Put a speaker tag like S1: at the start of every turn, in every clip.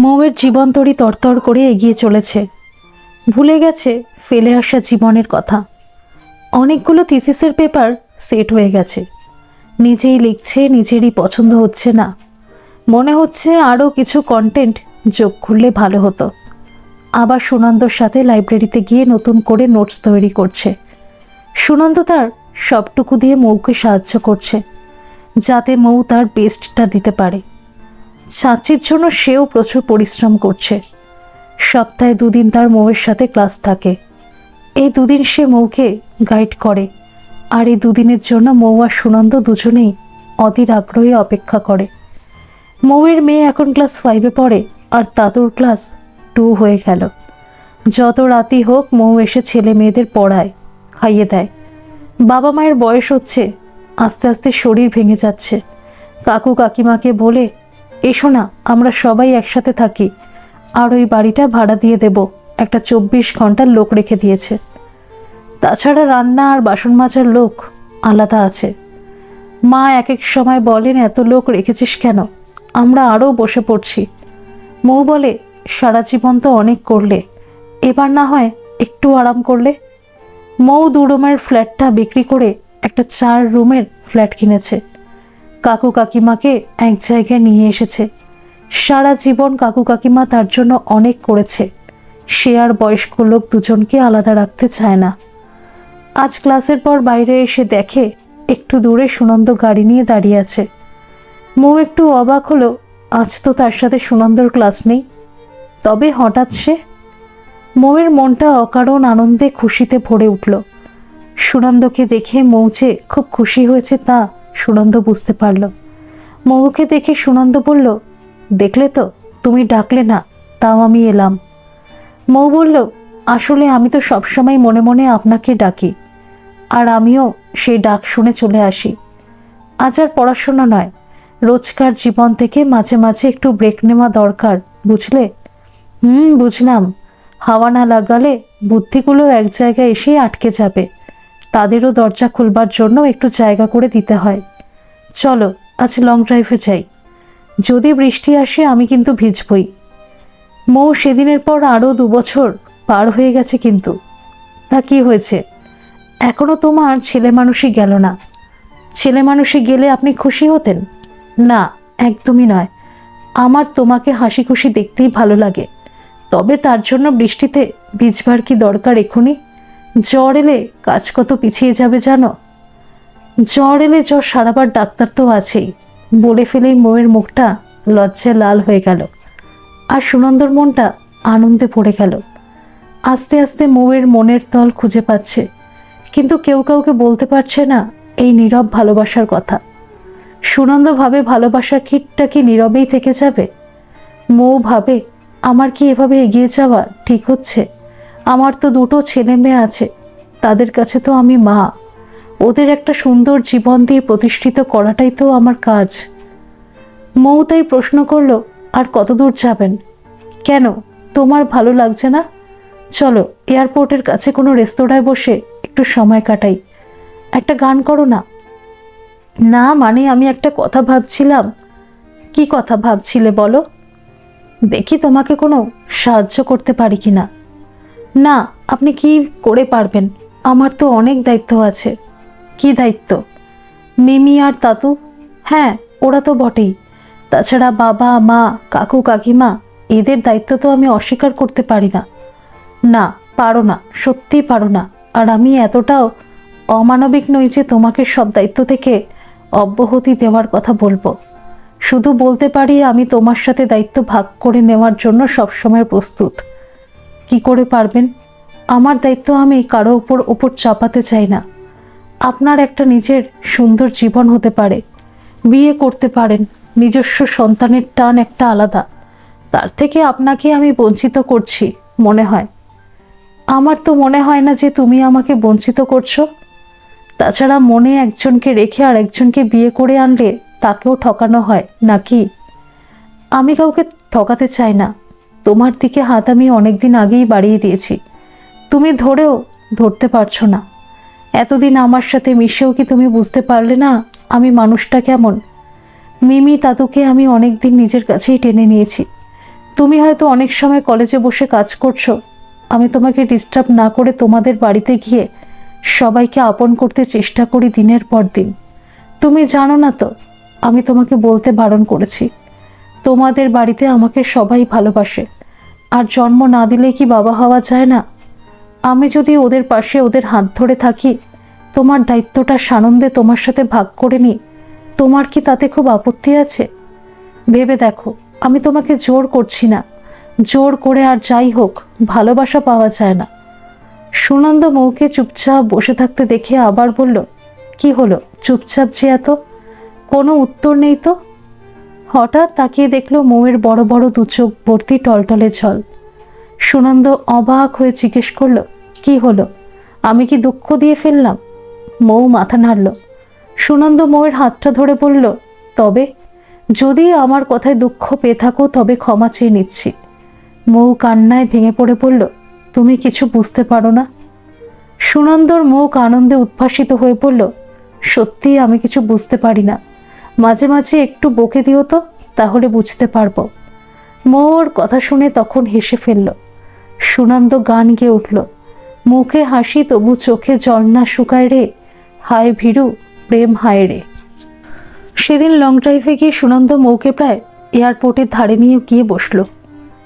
S1: মৌয়ের জীবনতরী তরতর করে এগিয়ে চলেছে। ভুলে গেছে ফেলে আসা জীবনের কথা। অনেকগুলো থিসিসের পেপার সেট হয়ে গেছে। নিজেই লিখছে, নিজেরই পছন্দ হচ্ছে না। মনে হচ্ছে আরও কিছু কন্টেন্ট যোগ করলে ভালো হতো। আবার সুনন্দর সাথে লাইব্রেরিতে গিয়ে নতুন করে নোটস তৈরি করছে। সুনন্দ তার সবটুকু দিয়ে মৌকে সাহায্য করছে, যাতে মৌ তার বেস্টটা দিতে পারে। ছাত্রীর জন্য সেও প্রচুর পরিশ্রম করছে। সপ্তাহে 2 দিন তার মৌয়ের সাথে ক্লাস থাকে। এই 2 দিন সে মৌকে গাইড করে, আর এই 2 দিনের জন্য মৌ আর সুনন্দ দুজনেই অধীর আগ্রহে অপেক্ষা করে। মৌয়ের মেয়ে এখন ক্লাস 5-এ পড়ে, আর তাতুর ক্লাস 2 হয়ে গেল। যত রাতই হোক মৌ এসে ছেলে মেয়েদের পড়ায়, খাইয়ে দেয়। বাবা মায়ের বয়স হচ্ছে, আস্তে আস্তে শরীর ভেঙে যাচ্ছে। কাকু কাকিমাকে বলে, এসো না আমরা সবাই একসাথে থাকি, আর ওই বাড়িটা ভাড়া দিয়ে দেব। একটা 24 ঘন্টার লোক রেখে দিয়েছে। তাছাড়া রান্না আর বাসন মাজার লোক আলাদা আছে। মা এক এক সময় বলেন, এত লোক রেখেছিস কেন, আমরা আরও বসে পড়ছি। মৌ বলে, সারা জীবন তো অনেক করলে, এবার না হয় একটু আরাম করলে। মৌ 2 রুমের ফ্ল্যাটটা বিক্রি করে একটা 4 রুমের ফ্ল্যাট কিনেছে। কাকু কাকিমাকে এক জায়গায় নিয়ে এসেছে। সারা জীবন কাকু কাকিমা তার জন্য অনেক করেছে। সে আর বয়স্ক লোক দুজনকে আলাদা রাখতে চায় না। আজ ক্লাসের পর বাইরে এসে দেখে একটু দূরে সুনন্দ গাড়ি নিয়ে দাঁড়িয়ে আছে। মৌ একটু অবাক হলো, আজ তো তার সাথে সুনন্দর ক্লাস নেই। তবে হঠাৎ সে, মৌয়ের মনটা অকারণ আনন্দে খুশিতে ভরে উঠল। সুনন্দকে দেখে মৌ যে খুব খুশি হয়েছে তা সুনন্দ বুঝতে পারল। মৌকে দেখে সুনন্দ বলল, দেখলে তো, তুমি ডাকলে না, তাও আমি এলাম। মৌ বলল, আসলে আমি তো সবসময় মনে মনে আপনাকে ডাকি, আর আমিও সেই ডাক শুনে চলে আসি। আজ আর পড়াশোনা নয়, রোজকার জীবন থেকে মাঝে মাঝে একটু ব্রেক নেওয়া দরকার, বুঝলে? বুঝলাম। হাওয়া না লাগালে বুদ্ধিগুলো এক জায়গায় এসেই আটকে যাবে। তাদেরও দরজা খুলবার জন্য একটু জায়গা করে দিতে হয়। চলো আজ লং ড্রাইভে যাই। যদি বৃষ্টি আসে আমি কিন্তু ভিজবই। মৌ সেদিনের পর আরও 2 বছর পার হয়ে গেছে, কিন্তু তা কি হয়েছে? এখনো তোমার ছেলে মানুষই গেল না। ছেলে মানুষই গেলে আপনি খুশি হতেন? না, একদমই নয়। আমার তোমাকে হাসি খুশি দেখতেই ভালো লাগে। তবে তার জন্য বৃষ্টিতে ভিজবার কি দরকার এখনই? জ্বর এলে কাজ কত পিছিয়ে যাবে জানো? জ্বর এলে জ্বর সারাবার ডাক্তার তো আছেই। বলে ফেলেই মৌয়ের মুখটা লজ্জায় লাল হয়ে গেল, আর সুনন্দর মনটা আনন্দে ভরে গেল। আস্তে আস্তে মৌয়ের মনের তল খুঁজে পাচ্ছে, কিন্তু কেউ কাউকে বলতে পারছে না এই নীরব ভালোবাসার কথা। সুনন্দ ভাবে, ভালোবাসার ক্ষীরটা কি নীরবেই থেকে যাবে? মৌ ভাবে, আমার কি এভাবে এগিয়ে যাওয়া ঠিক হচ্ছে? আমার তো 2টো ছেলে মেয়ে আছে, তাদের কাছে তো আমি মা। ওদের একটা সুন্দর জীবন দিয়ে প্রতিষ্ঠিত করাটাই তো আমার কাজ। মৌ তাই প্রশ্ন করলো, আর কত দূর যাবেন? কেন, তোমার ভালো লাগছে না? চলো এয়ারপোর্টের কাছে কোনো রেস্তোরাঁয় বসে একটু সময় কাটাই। একটা গান করো না। না মানে আমি একটা কথা ভাবছিলাম। কি কথা ভাবছিলে বলো? দেখি তোমাকে কোনো সাহায্য করতে পারি কি না। না, আপনি কি করে পারবেন? আমার তো অনেক দায়িত্ব আছে। কি দায়িত্ব? মিমি আর তাতু? হ্যাঁ, ওরা তো বটেই। তাছাড়া বাবা মা কাকু কাকিমা, এদের দায়িত্ব তো আমি অস্বীকার করতে পারি না। না, পারো না, সত্যিই পারো না। আর আমি এতটাও অমানবিক নই যে তোমাকে সব দায়িত্ব থেকে অব্যাহতি দেওয়ার কথা বলবো। শুধু বলতে পারি আমি তোমার সাথে দায়িত্ব ভাগ করে নেওয়ার জন্য সবসময় প্রস্তুত। কি করে পারবেন? আমার দায়িত্ব আমি কারো ওপর চাপাতে চাই না। আপনার একটা নিজের সুন্দর জীবন হতে পারে, বিয়ে করতে পারেন, নিজস্ব সন্তানের টান একটা আলাদা। তার থেকে আপনাকে আমি বঞ্চিত করছি মনে হয়? আমার তো মনে হয় না যে তুমি আমাকে বঞ্চিত করছো। তাছাড়া মনে একজনকে রেখে আর একজনকে বিয়ে করে আনলে তাকেও ঠকানো হয় নাকি? আমি কাউকে ঠকাতে চাই না। তোমার দিকে হাত আমি অনেকদিন আগেই বাড়িয়ে দিয়েছি, তুমি ধরতে পারছো না। এতদিন আমার সাথে মিশেও কি তুমি বুঝতে পারলে না আমি মানুষটা কেমন? মিমি তাতুকে আমি অনেকদিন নিজের কাছেই টেনে নিয়েছি। তুমি হয়তো অনেক সময় কলেজে বসে কাজ করছো, আমি তোমাকে ডিস্টার্ব না করে তোমাদের বাড়িতে গিয়ে সবাইকে আপন করতে চেষ্টা করি দিনের পর দিন। তুমি জানো না তো, আমি তোমাকে বলতে বারণ করেছি, তোমাদের বাড়িতে আমাকে সবাই ভালোবাসে, আর জন্ম না দিলে কি বাবা হওয়া যায় না? আমি যদি ওদের পাশে ওদের হাত ধরে থাকি, তোমার দায়িত্বটা সানন্দে তোমার সাথে ভাগ করে নিই, তোমার কি তাতে খুব আপত্তি আছে? ভেবে দেখো, আমি তোমাকে জোর করছি না, জোর করে আর যাই হোক ভালোবাসা পাওয়া যায় না। সুনন্দ মৌকে চুপচাপ বসে থাকতে দেখে আবার বলল, কি হলো চুপচাপ যে এত? কোনো উত্তর নেই তো? হঠাৎ তাকিয়ে দেখলো মৌয়ের বড় বড় দু চোখ ভর্তি টলটলে জল। সুনন্দ অবাক হয়ে জিজ্ঞেস করলো, কি হলো? আমি কি দুঃখ দিয়ে ফেললাম? মৌ মাথা নাড়ল। সুনন্দ মৌয়ের হাতটা ধরে বলল, তবে যদি আমার কথায় দুঃখ পেয়ে থাকো তবে ক্ষমা চেয়ে নিচ্ছি। মৌ কান্নায় ভেঙে পড়ে বলল, তুমি কিছু বুঝতে পারো না? সুনন্দর মুখ আনন্দে উদ্ভাসিত হয়ে পড়ল, সত্যি আমি কিছু বুঝতে পারি না, মাঝে মাঝে একটু বকে দিও তো, তাহলে বুঝতে পারবো। মৌর কথা শুনে তখন হেসে ফেলল। সুনন্দ গান গেয়ে উঠল, মুখে হাসি তবু চোখে জল না শুকায় রে, হায় ভীরু প্রেম হায় রে। সেদিন লং ড্রাইভে গিয়ে সুনন্দ মৌকে প্রায় এয়ারপোর্টের ধারে নিয়ে গিয়ে বসলো।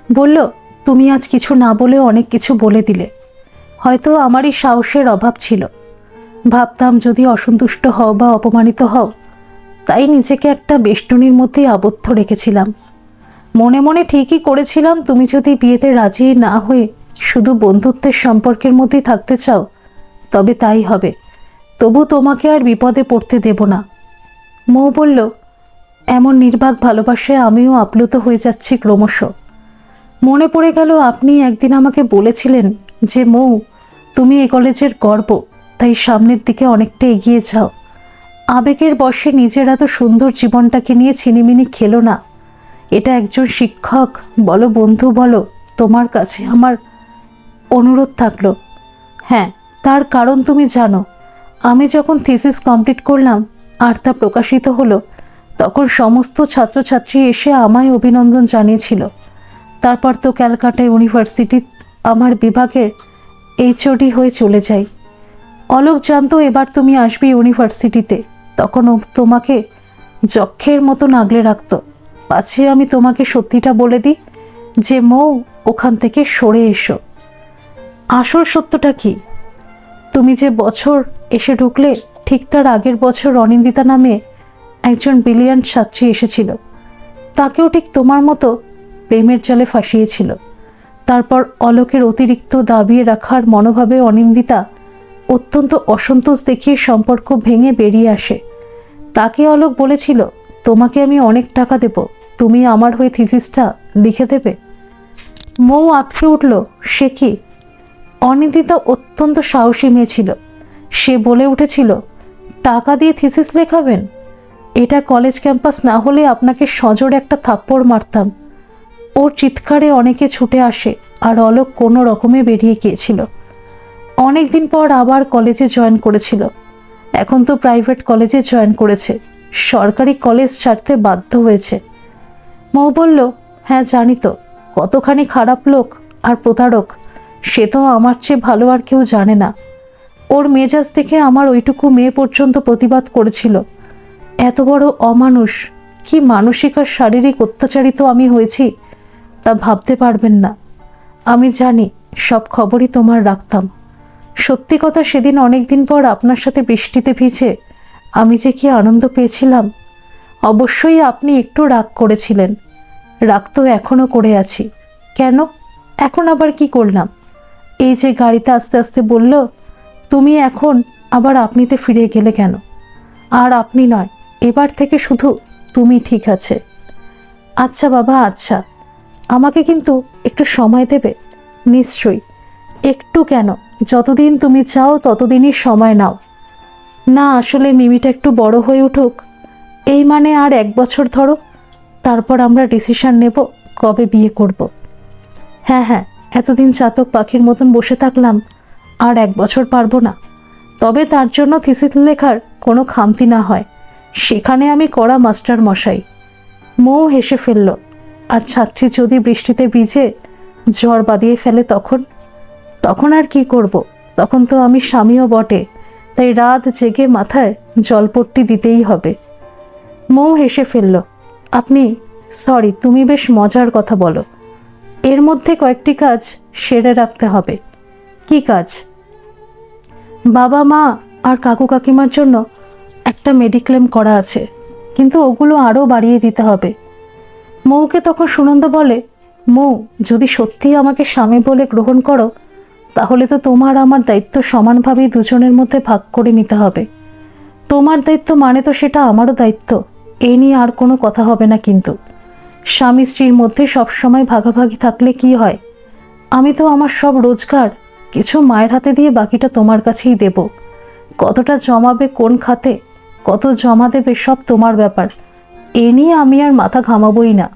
S1: বলল, তুমি আজ কিছু না বলে অনেক কিছু বলে দিলে। হয়তো আমারই সাহসের অভাব ছিল, ভাবতাম যদি অসন্তুষ্ট হও বা অপমানিত হও, তাই নিজেকে একটা বেষ্টনীর মধ্যেই আবদ্ধ রেখেছিলাম। মনে মনে ঠিকই করেছিলাম, তুমি যদি বিয়েতে রাজি না হয়ে শুধু বন্ধুত্বের সম্পর্কের মধ্যেই থাকতে চাও তবে তাই হবে, তবু তোমাকে আর বিপদে পড়তে দেব না। মৌ বলল, এমন নির্বাক ভালোবাসায় আমিও আপ্লুত হয়ে যাচ্ছি ক্রমশ। মনে পড়ে গেল আপনি একদিন আমাকে বলেছিলেন যে মৌ, তুমি এই কলেজের গর্ব, তাই সামনের দিকে অনেকটা এগিয়ে যাও। আবেগের বশে নিজের এত সুন্দর জীবনটাকে নিয়ে ছিনিমিনি খেলো না। এটা একজন শিক্ষক বলো, বন্ধু বলো, তোমার কাছে আমার অনুরোধ থাকলো। হ্যাঁ, তার কারণ তুমি জানো, আমি যখন থিসিস কমপ্লিট করলাম আর তা প্রকাশিত হলো, তখন সমস্ত ছাত্রছাত্রী এসে আমায় অভিনন্দন জানিয়েছিল। তারপর তো ক্যালকাটা ইউনিভার্সিটি আমার বিভাগের এইচওডি হয়ে চলে যাই। অলোক জানতো এবার তুমি আসবে ইউনিভার্সিটিতে, তখন ও তোমাকে যক্ষের মতো আগলে রাখতো, পাছে আমি তোমাকে সত্যিটা বলে দিই যে মৌ, ওখান থেকে সরে এসো। আসল সত্যটা কি? তুমি যে বছর এসে ঢুকলে ঠিক তার আগের বছর অনিন্দিতা নামে একজন ব্রিলিয়ান্ট ছাত্রী এসেছিল, তাকেও ঠিক তোমার মতো প্রেমের জালে ফাঁসিয়েছিল। তারপর অলোকের অতিরিক্ত দাবিয়ে রাখার মনোভাবে অনিন্দিতা অত্যন্ত অসন্তোষ দেখিয়ে সম্পর্ক ভেঙে বেরিয়ে আসে। তাকে অলোক বলেছিল, তোমাকে আমি অনেক টাকা দেব, তুমি আমার হয়ে থিসিসটা লিখে দেবে। মৌ আঁতকে উঠল, সে কি? অনিন্দিতা অত্যন্ত সাহসী মেয়ে ছিল। সে বলে উঠেছিল, টাকা দিয়ে থিসিস লেখাবেন? এটা কলেজ ক্যাম্পাস না হলে আপনাকে সজোরে একটা থাপ্পড় মারতাম। ওর চিৎকারে অনেকে ছুটে আসে আর অলোক কোনো রকমে বেরিয়ে গিয়েছিল। অনেক দিন পর আবার কলেজে জয়েন করেছিল। এখন তো প্রাইভেট কলেজে জয়েন করেছে, সরকারি কলেজ ছাড়তে বাধ্য হয়েছে। মৌ বলল, হ্যাঁ জানি তো, কতখানি খারাপ লোক আর প্রতারক সে তো আমার চেয়ে ভালো আর কেউ জানে না। ওর মেজাজ দেখে আমার ওইটুকু মেয়ে পর্যন্ত প্রতিবাদ করেছিল। এত বড় অমানুষ, কি মানসিক আর শারীরিক অত্যাচারিত আমি হয়েছি তা ভাবতে পারবেন না। আমি জানি সব খবরই তোমার রাখতাম। সত্যি কথা, সেদিন অনেক দিন পর আপনার সাথে বৃষ্টিতে ভিজে আমি যে কি আনন্দ পেয়েছিলাম। অবশ্যই আপনি একটু রাগ করেছিলেন, রাগ তো এখনও করে আছি। কেন? এখন আবার কি করলাম? এই যে গাড়িতে আস্তে আস্তে বলল, তুমি এখন আবার আপনিতে ফিরে গেলে কেন? আর আপনি নয়, এবার থেকে শুধু তুমি, ঠিক আছে? আচ্ছা বাবা, আচ্ছা, আমাকে কিন্তু একটু সময় দেবে? নিশ্চয়ই। একটু কেন, যতদিন তুমি চাও ততদিনই সময় নাও। না, আসলে মিমিটা একটু বড় হয়ে উঠুক, এই মানে আর 1 বছর ধরো, তারপর আমরা ডিসিশন নেব কবে বিয়ে করব। হ্যাঁ হ্যাঁ, এতদিন চাতক পাখির মতন বসে থাকলাম, আর 1 বছর পারবো না। তবে তার জন্য থিসিস লেখার কোনো খামতি না হয়, সেখানে আমি কড়া মাস্টার মশাই। মৌ হেসে ফেলল। আর ছাত্রী যদি বৃষ্টিতে ভিজে ঝড় বাঁধিয়ে ফেলে তখন আর কি করব? তখন তো আমি স্বামীও বটে, তাই রাত জেগে মাথায় জলপট্টি দিতেই হবে। মৌ হেসে ফেলল। আপনি সরি, তুমি বেশ মজার কথা বলো। এর মধ্যে কয়েকটি কাজ সেরে রাখতে হবে। কি কাজ? বাবা মা আর কাকু কাকিমার জন্য একটা মেডিক্লেম করা আছে, কিন্তু ওগুলো আরও বাড়িয়ে দিতে হবে। মৌকে তখন সুনন্দ বলে, মৌ, যদি সত্যিই আমাকে স্বামী বলে গ্রহণ করো, তাহলে তো তোমার আমার দায়িত্ব সমানভাবেই দুজনের মধ্যে ভাগ করে নিতে হবে। তোমার দায়িত্ব মানে তো সেটা আমারও দায়িত্ব। এই নিয়ে আর কোনো কথা হবে না। কিন্তু স্বামী স্ত্রীর মধ্যে সবসময় ভাগাভাগি থাকলে কি হয়? আমি তো আমার সব রোজগার কিছু মায়ের হাতে দিয়ে বাকিটা তোমার কাছেই দেব। কতটা জমাবে, কোন খাতে কত জমা দেবে, সব তোমার ব্যাপার। এ নিয়ে আমি আর মাথা ঘামাবই না।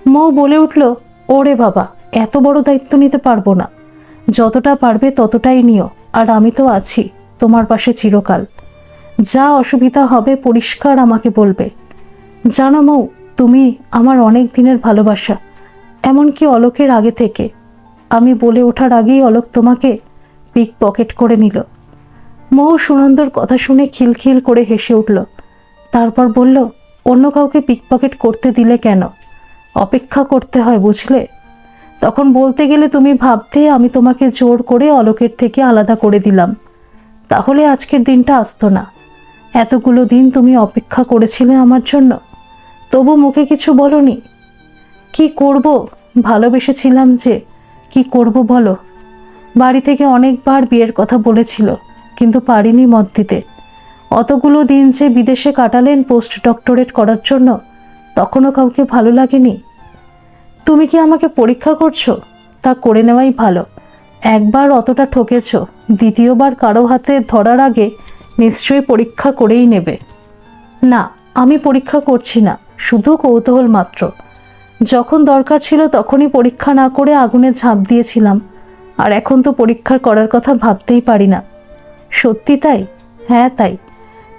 S1: মৌ বলে উঠল, ওরে বাবা, এত বড় দায়িত্ব নিতে পারবো না। যতটা পারবে ততটাই নিও, আর আমি তো আছি তোমার পাশে চিরকাল। যা অসুবিধা হবে পরিষ্কার আমাকে বলবে। জানো মৌ, তুমি আমার অনেক দিনের ভালোবাসা, এমনকি অলোকের আগে থেকে। আমি বলে ওঠার আগেই অলোক তোমাকে পিক পকেট করে নিল। মৌ সুনন্দর কথা শুনে খিলখিল করে হেসে উঠল। তারপর বলল, অন্য কাউকে পিক পকেট করতে দিলে কেন? অপেক্ষা করতে হয়, বুঝলে? তখন বলতে গেলে তুমি ভাবতে আমি তোমাকে জোর করে অলোকের থেকে আলাদা করে দিলাম। তাহলে আজকের দিনটা আসতো না। এতগুলো দিন তুমি অপেক্ষা করেছিলে আমার জন্য, তবু মুখে কিছু বলনি। কি করব? ভালোবেসেছিলাম যে, কি করব বলো? বাড়ি থেকে অনেকবার বিয়ের কথা বলেছিল, কিন্তু পারিনি মত দিতে। অতগুলো দিন যে বিদেশে কাটালেন পোস্ট ডক্টরেট করার জন্য, তখনও কাউকে ভালো লাগেনি। তুমি কি আমাকে পরীক্ষা করছো? তা করে নেওয়াই ভালো। একবার অতটা ঠকেছ, দ্বিতীয়বার কারো হাতে ধরার আগে নিশ্চয়ই পরীক্ষা করেই নেবে। না, আমি পরীক্ষা করছি না, শুধু কৌতূহল মাত্র। যখন দরকার ছিল তখনই পরীক্ষা না করে আগুনে ঝাঁপ দিয়েছিলাম, আর এখন তো পরীক্ষা করার কথা ভাবতেই পারি না। সত্যি তাই? হ্যাঁ তাই।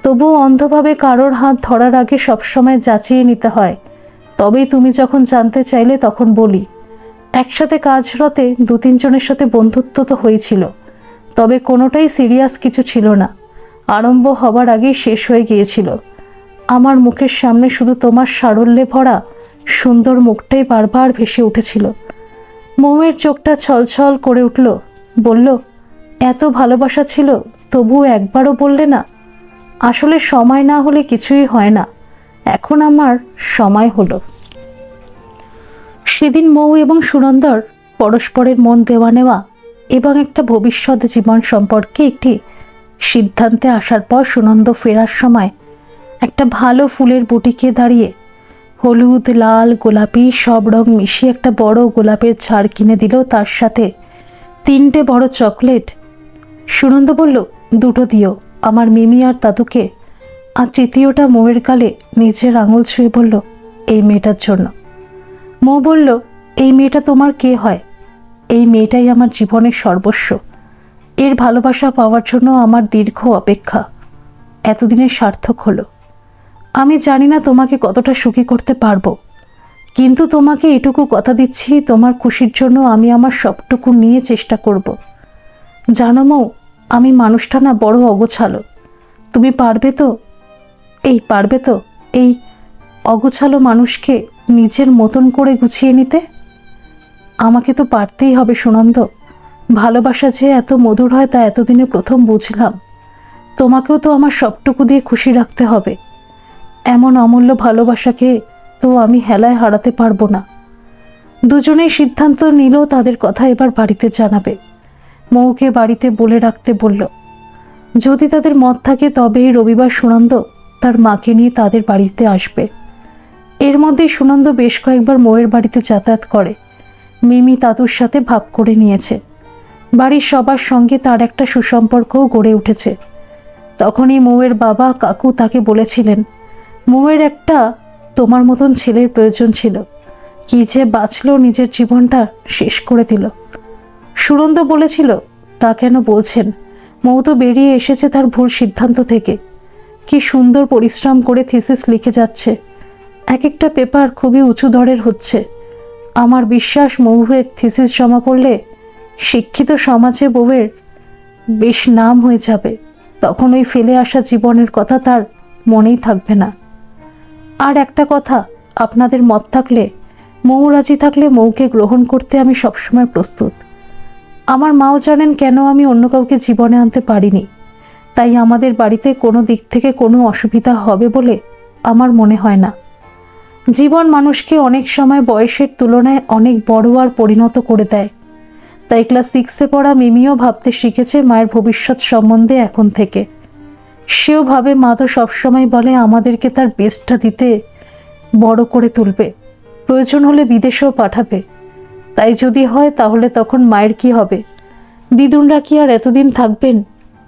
S1: তবুও অন্ধভাবে কারোর হাত ধরার আগে সবসময় যাচিয়ে নিতে হয়। তবেই তুমি যখন জানতে চাইলে তখন বলি। একসাথে কাজরতে 2-3 জনের সাথে বন্ধুত্ব তো হয়েছিল, তবে কোনোটাই সিরিয়াস কিছু ছিল না। আরম্ভ হবার আগেই শেষ হয়ে গিয়েছিল। আমার মুখের সামনে শুধু তোমার সারল্যে ভরা সুন্দর মুখটাই বারবার ভেসে উঠেছিল। মৌয়ের চোখটা ছলছল করে উঠল। বলল, এত ভালোবাসা ছিল, তবুও একবারও বললে না? আসলে সময় না হলে কিছুই হয় না। এখন আমার সময় হলো। সেদিন মৌ এবং সুনন্দর পরস্পরের মন দেওয়া নেওয়া এবং একটা ভবিষ্যৎ জীবন সম্পর্কে একটি সিদ্ধান্তে আসার পর সুনন্দ ফেরার সময় একটা ভালো ফুলের বুটিকে দাঁড়িয়ে হলুদ, লাল, গোলাপি সব রং মিশিয়ে একটা বড় গোলাপের ঝাড় কিনে দিল, তার সাথে 3টে বড় চকলেট। সুনন্দ বলল, 2টো দিও আমার মিমি আর দাদুকে। আর 3য়টা মৌয়ের গালে নিজের আঙুল ছুঁয়ে বলল, এই মেয়েটার জন্য। মৌ বলল, এই মেয়েটা তোমার কে হয়? এই মেয়েটাই আমার জীবনের সর্বস্ব। এর ভালোবাসা পাওয়ার জন্য আমার দীর্ঘ অপেক্ষা এতদিনের সার্থক হলো। আমি জানি না তোমাকে কতটা সুখী করতে পারবো, কিন্তু তোমাকে এটুকু কথা দিচ্ছি, তোমার খুশির জন্য আমি আমার সবটুকু নিয়ে চেষ্টা করব। জানো মৌ, আমি মানুষটা না বড় অগোছালো। তুমি পারবে তো এই অগোছালো মানুষকে নিজের মতন করে গুছিয়ে নিতে? আমাকে তো পারতেই হবে সুনন্দ। ভালোবাসা যে এত মধুর হয় তা এতদিনে প্রথম বুঝলাম। তোমাকেও তো আমার সবটুকু দিয়ে খুশি রাখতে হবে। এমন অমূল্য ভালোবাসাকে তো আমি হেলায় হারাতে পারবো না। দুজনেই সিদ্ধান্ত নিল তাদের কথা এবার বাড়িতে জানাবে। মৌকে বাড়িতে বলে রাখতে বলল। যদি তাদের মত থাকে তবে রবিবার সুনন্দ তার মাকে নিয়ে তাদের বাড়িতে আসবে। এর মধ্যে সুনন্দ বেশ কয়েকবার মৌয়ের বাড়িতে যাতায়াত করে। মিমি দাদুর সাথে ভাব করে নিয়েছে। বাড়ির সবার সঙ্গে তার একটা সুসম্পর্কও গড়ে উঠেছে। তখনই মৌয়ের বাবা কাকু তাকে বলেছিলেন, মৌয়ের একটা তোমার মতন ছেলের প্রয়োজন ছিল। কি যে বাঁচলো, নিজের জীবনটা শেষ করে দিল। সুনন্দ বলেছিল, তা কেন বলছেন? মৌ তো বেরিয়ে এসেছে তার ভুল সিদ্ধান্ত থেকে। কি সুন্দর পরিশ্রম করে থিসিস লিখে যাচ্ছে। এক একটা পেপার খুবই উঁচু দরের হচ্ছে। আমার বিশ্বাস মৌয়ের থিসিস জমা পড়লে শিক্ষিত সমাজে বউয়ের বেশ নাম হয়ে যাবে। তখন ওই ফেলে আসা জীবনের কথা তার মনেই থাকবে না। আর একটা কথা, আপনাদের মত থাকলে, মৌ রাজি থাকলে মৌকে গ্রহণ করতে আমি সবসময় প্রস্তুত। আমার মাও জানেন কেন আমি অন্য কাউকে জীবনে আনতে পারিনি। তাই আমাদের বাড়িতে কোনো দিক থেকে কোনো অসুবিধা হবে বলে আমার মনে হয় না। জীবন মানুষকে অনেক সময় বয়সের তুলনায় অনেক বড় আর পরিণত করে দেয়। তাই ক্লাস 6-এ পড়া মিমিও ভাবতে শিখেছে মায়ের ভবিষ্যৎ সম্বন্ধে এখন থেকে। সেও ভাবে মা তো সবসময় বলে আমাদেরকে তার বেস্টটা দিতে, বড় করে তুলবে, প্রয়োজন হলে বিদেশেও পাঠাবে। তাই যদি হয় তাহলে তখন মায়ের কি হবে? দিদুনরা কি আর এতদিন থাকবেন?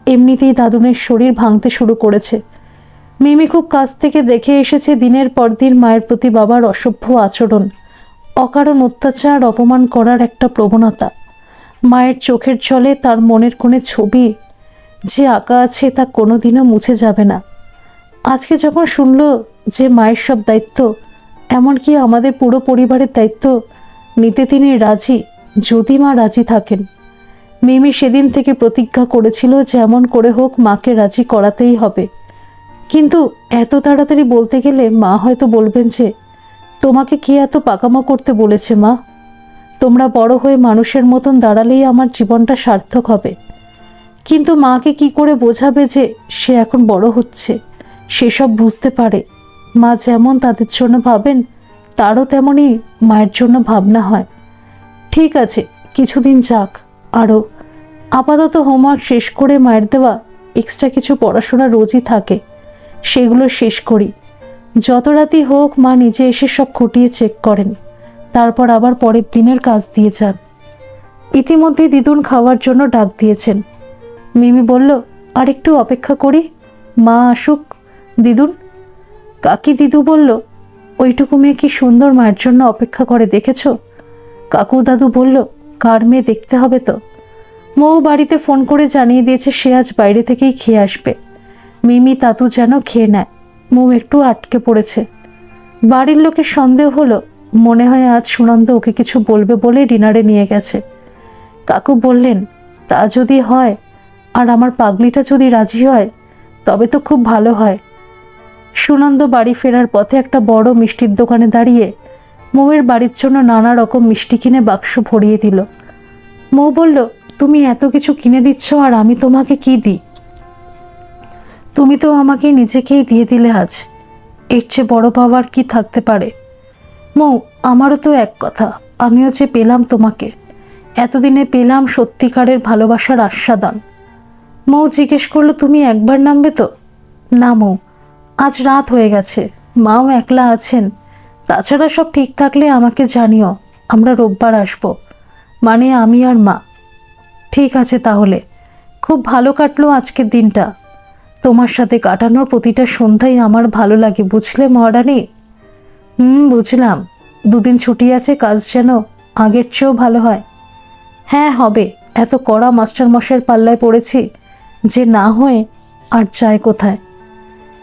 S1: এমনিতেই দাদুনের শরীর ভাঙতে শুরু করেছে। মিমি খুব কাছ থেকে দেখে এসেছে দিনের পর দিন মায়ের প্রতি বাবার অসভ্য আচরণ, অকারণ অত্যাচার, অপমান করার একটা প্রবণতা। মায়ের চোখের জলে তার মনের কোণে ছবি যে আঁকা আছে তা কোনোদিনও মুছে যাবে না। আজকে যখন শুনল যে মায়ের সব দায়িত্ব, এমনকি আমাদের পুরো পরিবারের দায়িত্ব নিতে তিনি রাজি, যদি মা রাজি থাকেন। মিমি সেদিন থেকে প্রতিজ্ঞা করেছিল যেমন করে হোক মাকে রাজি করাতেই হবে। কিন্তু এত তাড়াতাড়ি বলতে গেলে মা হয়তো বলবেন যে তোমাকে কে এত পাকামো করতে বলেছে মা? তোমরা বড় হয়ে মানুষের মতন দাঁড়ালেই আমার জীবনটা সার্থক হবে। কিন্তু মাকে কি করে বোঝাবে যে সে এখন বড় হচ্ছে, সেসব বুঝতে পারে। মা যেমন তাদের জন্য ভাবেন, তারও তেমনই মায়ের জন্য ভাবনা হয়। ঠিক আছে, কিছুদিন যাক আরও। আপাতত হোমওয়ার্ক শেষ করে মায়ের দেওয়া এক্সট্রা কিছু পড়াশোনা রোজই থাকে, সেগুলো শেষ করি। যত রাতই হোক মা নিজে এসে সব খুঁটিয়ে চেক করেন, তারপর আবার পরের দিনের কাজ দিয়ে যান। ইতিমধ্যে দিদুন খাওয়ার জন্য ডাক দিয়েছেন। মিমি বলল, আর একটু অপেক্ষা করি, মা আসুক। দিদুন? কাকি দিদু বলল, ওইটুকু মেয়ে কি সুন্দর মায়ের জন্য অপেক্ষা করে দেখেছ? কাকু দাদু বলল, কার মেয়ে দেখতে হবে তো। মৌ বাড়িতে ফোন করে জানিয়ে দিয়েছে সে আজ বাইরে থেকেই খেয়ে আসবে। মিমি তাতু যেন খেয়ে নেয়। মৌ একটু আটকে পড়েছে। বাড়ির লোকের সন্দেহ হলো, মনে হয় আজ সুনন্দ ওকে কিছু বলবে বলে ডিনারে নিয়ে গেছে। কাকু বললেন, তা যদি হয় আর আমার পাগলিটা যদি রাজি হয় তবে তো খুব ভালো হয়। সুনন্দ বাড়ি ফেরার পথে একটা বড় মিষ্টির দোকানে দাঁড়িয়ে মৌয়ের বাড়ির জন্য নানা রকম মিষ্টি কিনে বাক্স ভরিয়ে দিল। মৌ বলল, তুমি এত কিছু কিনে দিচ্ছ আর আমি তোমাকে কি দিই? তুমি তো আমাকে নিজেকেই দিয়ে দিলে আজ, এর চেয়ে বড় পাওয়ার কি থাকতে পারে? মৌ, আমারও তো এক কথা, আমিও যে পেলাম তোমাকে, এতদিনে পেলাম সত্যিকারের ভালোবাসার আস্বাদন। মৌ জিজ্ঞেস করলো, তুমি একবার নামবে তো? না মৌ, আজ রাত হয়ে গেছে, মাও একলা আছেন। তাছাড়া সব ঠিক থাকলে আমাকে জানিও, আমরা রোববার আসবো, মানে আমি আর মা। ঠিক আছে তাহলে। খুব ভালো কাটলো আজকের দিনটা। তোমার সাথে কাটানোর প্রতিটা সন্ধ্যায় আমার ভালো লাগে, বুঝলে মহারানী? বুঝলাম। দুদিন ছুটি আছে, কাজ যেন আগের চেয়েও ভালো হয়। হ্যাঁ হবে, এত কড়া মাস্টারমশাইয়ের পাল্লায় পড়েছি যে না হয়ে আর যায় কোথায়।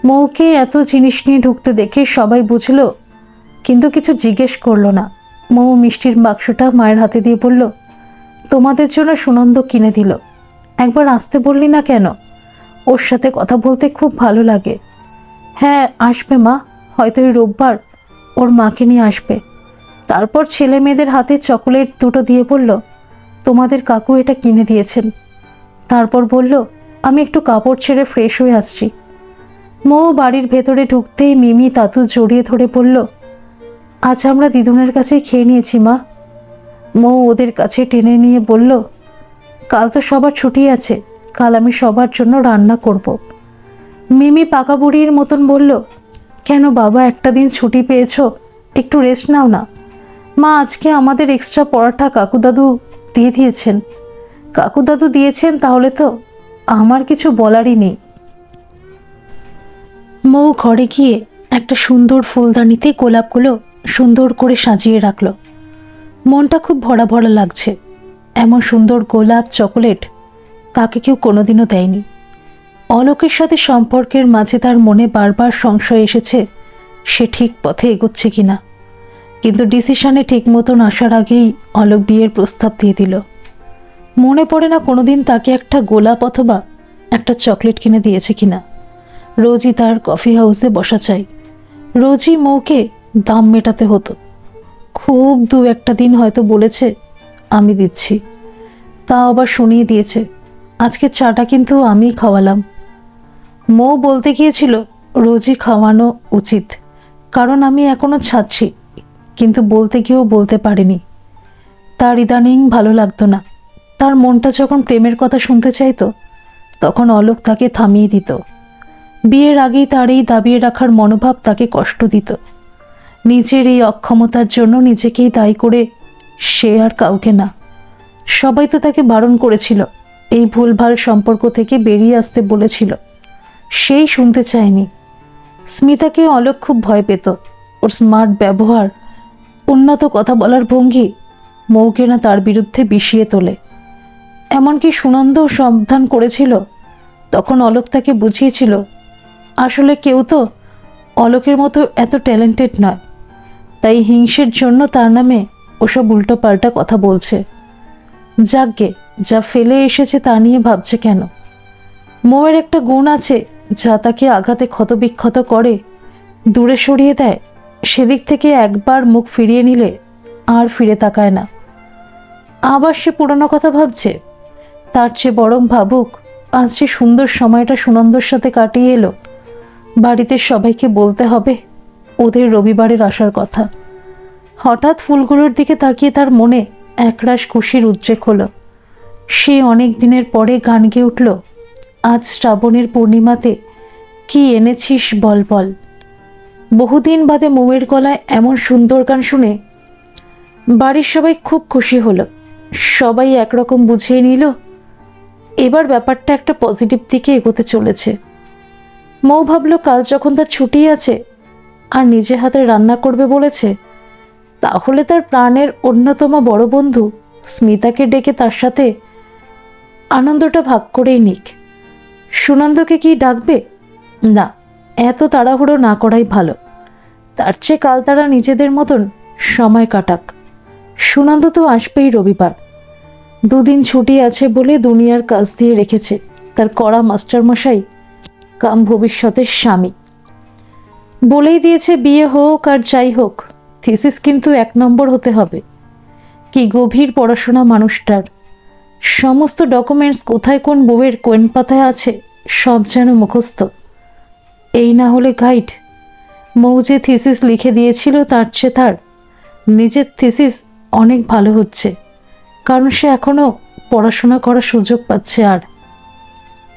S1: মৌকে এত জিনিস নিয়ে ঢুকতে দেখে সবাই বুঝলো, কিন্তু কিছু জিজ্ঞেস করলো না। মৌ মিষ্টির বাক্সটা মায়ের হাতে দিয়ে বলল, তোমাদের জন্য সুনন্দ কিনে দিল। একবার আসতে বললি না কেন? ওর সাথে কথা বলতে খুব ভালো লাগে। হ্যাঁ আসবে মা, হয়তো এই রোববার ওর মাকে নিয়ে আসবে। তারপর ছেলে মেয়েদের হাতে চকোলেট দুটো দিয়ে বলল, তোমাদের কাকু এটা কিনে দিয়েছেন। তারপর বলল, আমি একটু কাপড় ছেড়ে ফ্রেশ হয়ে আসছি। মৌ বাড়ির ভেতরে ঢুকতেই মিমি তাতু জড়িয়ে ধরে বলল, আজ আমরা দিদুনের কাছে খেয়ে নিয়েছি মা। মৌ ওদের কাছে টেনে নিয়ে বলল, কাল তো সবার ছুটি আছে, কাল আমি সবার জন্য রান্না করব। মিমি পাকা বুড়ির মতন বলল, কেন বাবা, একটা দিন ছুটি পেয়েছো, একটু রেস্ট নাও না। মা, আজকে আমাদের এক্সট্রা পরোটা কাকু দাদু দিয়ে দিয়েছেন। কাকু দাদু দিয়েছেন তাহলে তো আমার কিছু বলারই নেই। মৌ ঘরে গিয়ে একটা সুন্দর ফুলদানিতে গোলাপগুলো সুন্দর করে সাজিয়ে রাখলো। মনটা খুব ভরা ভরা লাগছে। এমন সুন্দর গোলাপ, চকোলেট তাকে কেউ কোনোদিনও দেয়নি। অলোকের সাথে সম্পর্কের মাঝে তার মনে বারবার সংশয় এসেছে সে ঠিক পথে এগোচ্ছে কিনা। কিন্তু ডিসিশনে ঠিক মতন আসার আগেই অলোক বিয়ের প্রস্তাব দিয়ে দিল। মনে পড়ে না কোনোদিন তাকে একটা গোলাপ অথবা একটা চকলেট কিনে দিয়েছে কিনা। রোজই তার কফি হাউসে বসা চাই, রোজই মৌকে দাম মেটাতে হতো। খুব দু একটা দিন হয়তো বলেছে আমি দিচ্ছি, তা আবার শুনিয়ে দিয়েছে আজকে চাটা কিন্তু আমিই খাওয়ালাম। মৌ বলতে গিয়েছিল রোজই খাওয়ানো উচিত, কারণ আমি এখনো ছাত্রী, কিন্তু বলতে গিয়েও বলতে পারিনি। তার ইদানিং ভালো লাগতো না। তার মনটা যখন প্রেমের কথা শুনতে চাইতো তখন অলোক তাকে থামিয়ে দিত। বিয়ের আগেই তার এই দাবিয়ে রাখার মনোভাব তাকে কষ্ট দিত। নিজের এই অক্ষমতার জন্য নিজেকেই দায়ী করে সে আর কাউকে না। সবাই তো তাকে বারণ করেছিল, এই ভুলভাল সম্পর্ক থেকে বেরিয়ে আসতে বলেছিল, সেই শুনতে চায়নি। স্মিতাকে অলোক খুব ভয় পেত। ওর স্মার্ট ব্যবহার, উন্নত কথা বলার ভঙ্গি মৌকে না তার বিরুদ্ধে বিষিয়ে তোলে। এমনকি সুনন্দও সাবধান করেছিল। তখন অলোক তাকে বুঝিয়েছিল আসলে কেউ তো অলোকের মতো এত ট্যালেন্টেড নয়, তাই হিংসের জন্য তার নামে ওসব উল্টো পাল্টা কথা বলছে। যাকগে, যা ফেলে এসেছে তা নিয়ে ভাবছে কেন। মৌয়ের একটা গুণ আছে যা তাকে আঘাতে ক্ষতবিক্ষত করে, দূরে সরিয়ে দেয়। সেদিক থেকে একবার মুখ ফিরিয়ে নিলে আর ফিরে তাকায় না। আবার সে পুরনো কথা ভাবছে। তার চেয়ে বরং ভাবুক আজ যে সুন্দর সময়টা সুনন্দর সাথে কাটিয়ে এলো। বাড়িতে সবাইকে বলতে হবে ওদের রবিবারের আসার কথা। হঠাৎ ফুলগুলোর দিকে তাকিয়ে তার মনে একরাশ খুশির উদ্রেক হলো। সে অনেক দিনের পরে গান গেয়ে উঠল, আজ শ্রাবণের পূর্ণিমাতে কি এনেছিস বল বল। বহুদিন বাদে মৌয়ের গলায় এমন সুন্দর গান শুনে বাড়ির সবাই খুব খুশি হলো। সবাই একরকম বুঝিয়ে নিল এবার ব্যাপারটা একটা পজিটিভ দিকে এগোতে চলেছে। মৌ ভাবল কাল যখন তার ছুটি আছে আর নিজে হাতে রান্না করবে বলেছে, তাহলে তার প্রাণের অন্যতম বড় বন্ধু স্মিতাকে ডেকে তার সাথে আনন্দটা ভাগ করেই নিক। সুনন্দকে কি ডাকবে? না, এত তাড়াহুড়ো না করাই ভালো। তার চেয়ে কাল তারা নিজেদের মতন সময় কাটাক। সুনন্দ তো আসবেই রবিবার। দুদিন ছুটি আছে বলে দুনিয়ার কাজ দিয়ে রেখেছে তার কড়া মাস্টারমশাই কাম ভবিষ্যতের স্বামী। বলেই দিয়েছে বিয়ে হোক আর যাই হোক থিসিস কিন্তু 1 নম্বর হতে হবে। কি গভীর পড়াশোনা মানুষটার। সমস্ত ডকুমেন্টস কোথায় কোন বউয়ের কোয়েন পাতায় আছে সব যেন মুখস্থ। এই না হলে গাইড। মৌ যে থিসিস লিখে দিয়েছিল তার চেয়ে তার নিজের থিসিস অনেক ভালো হচ্ছে, কারণ সে এখনও পড়াশোনা করার সুযোগ পাচ্ছে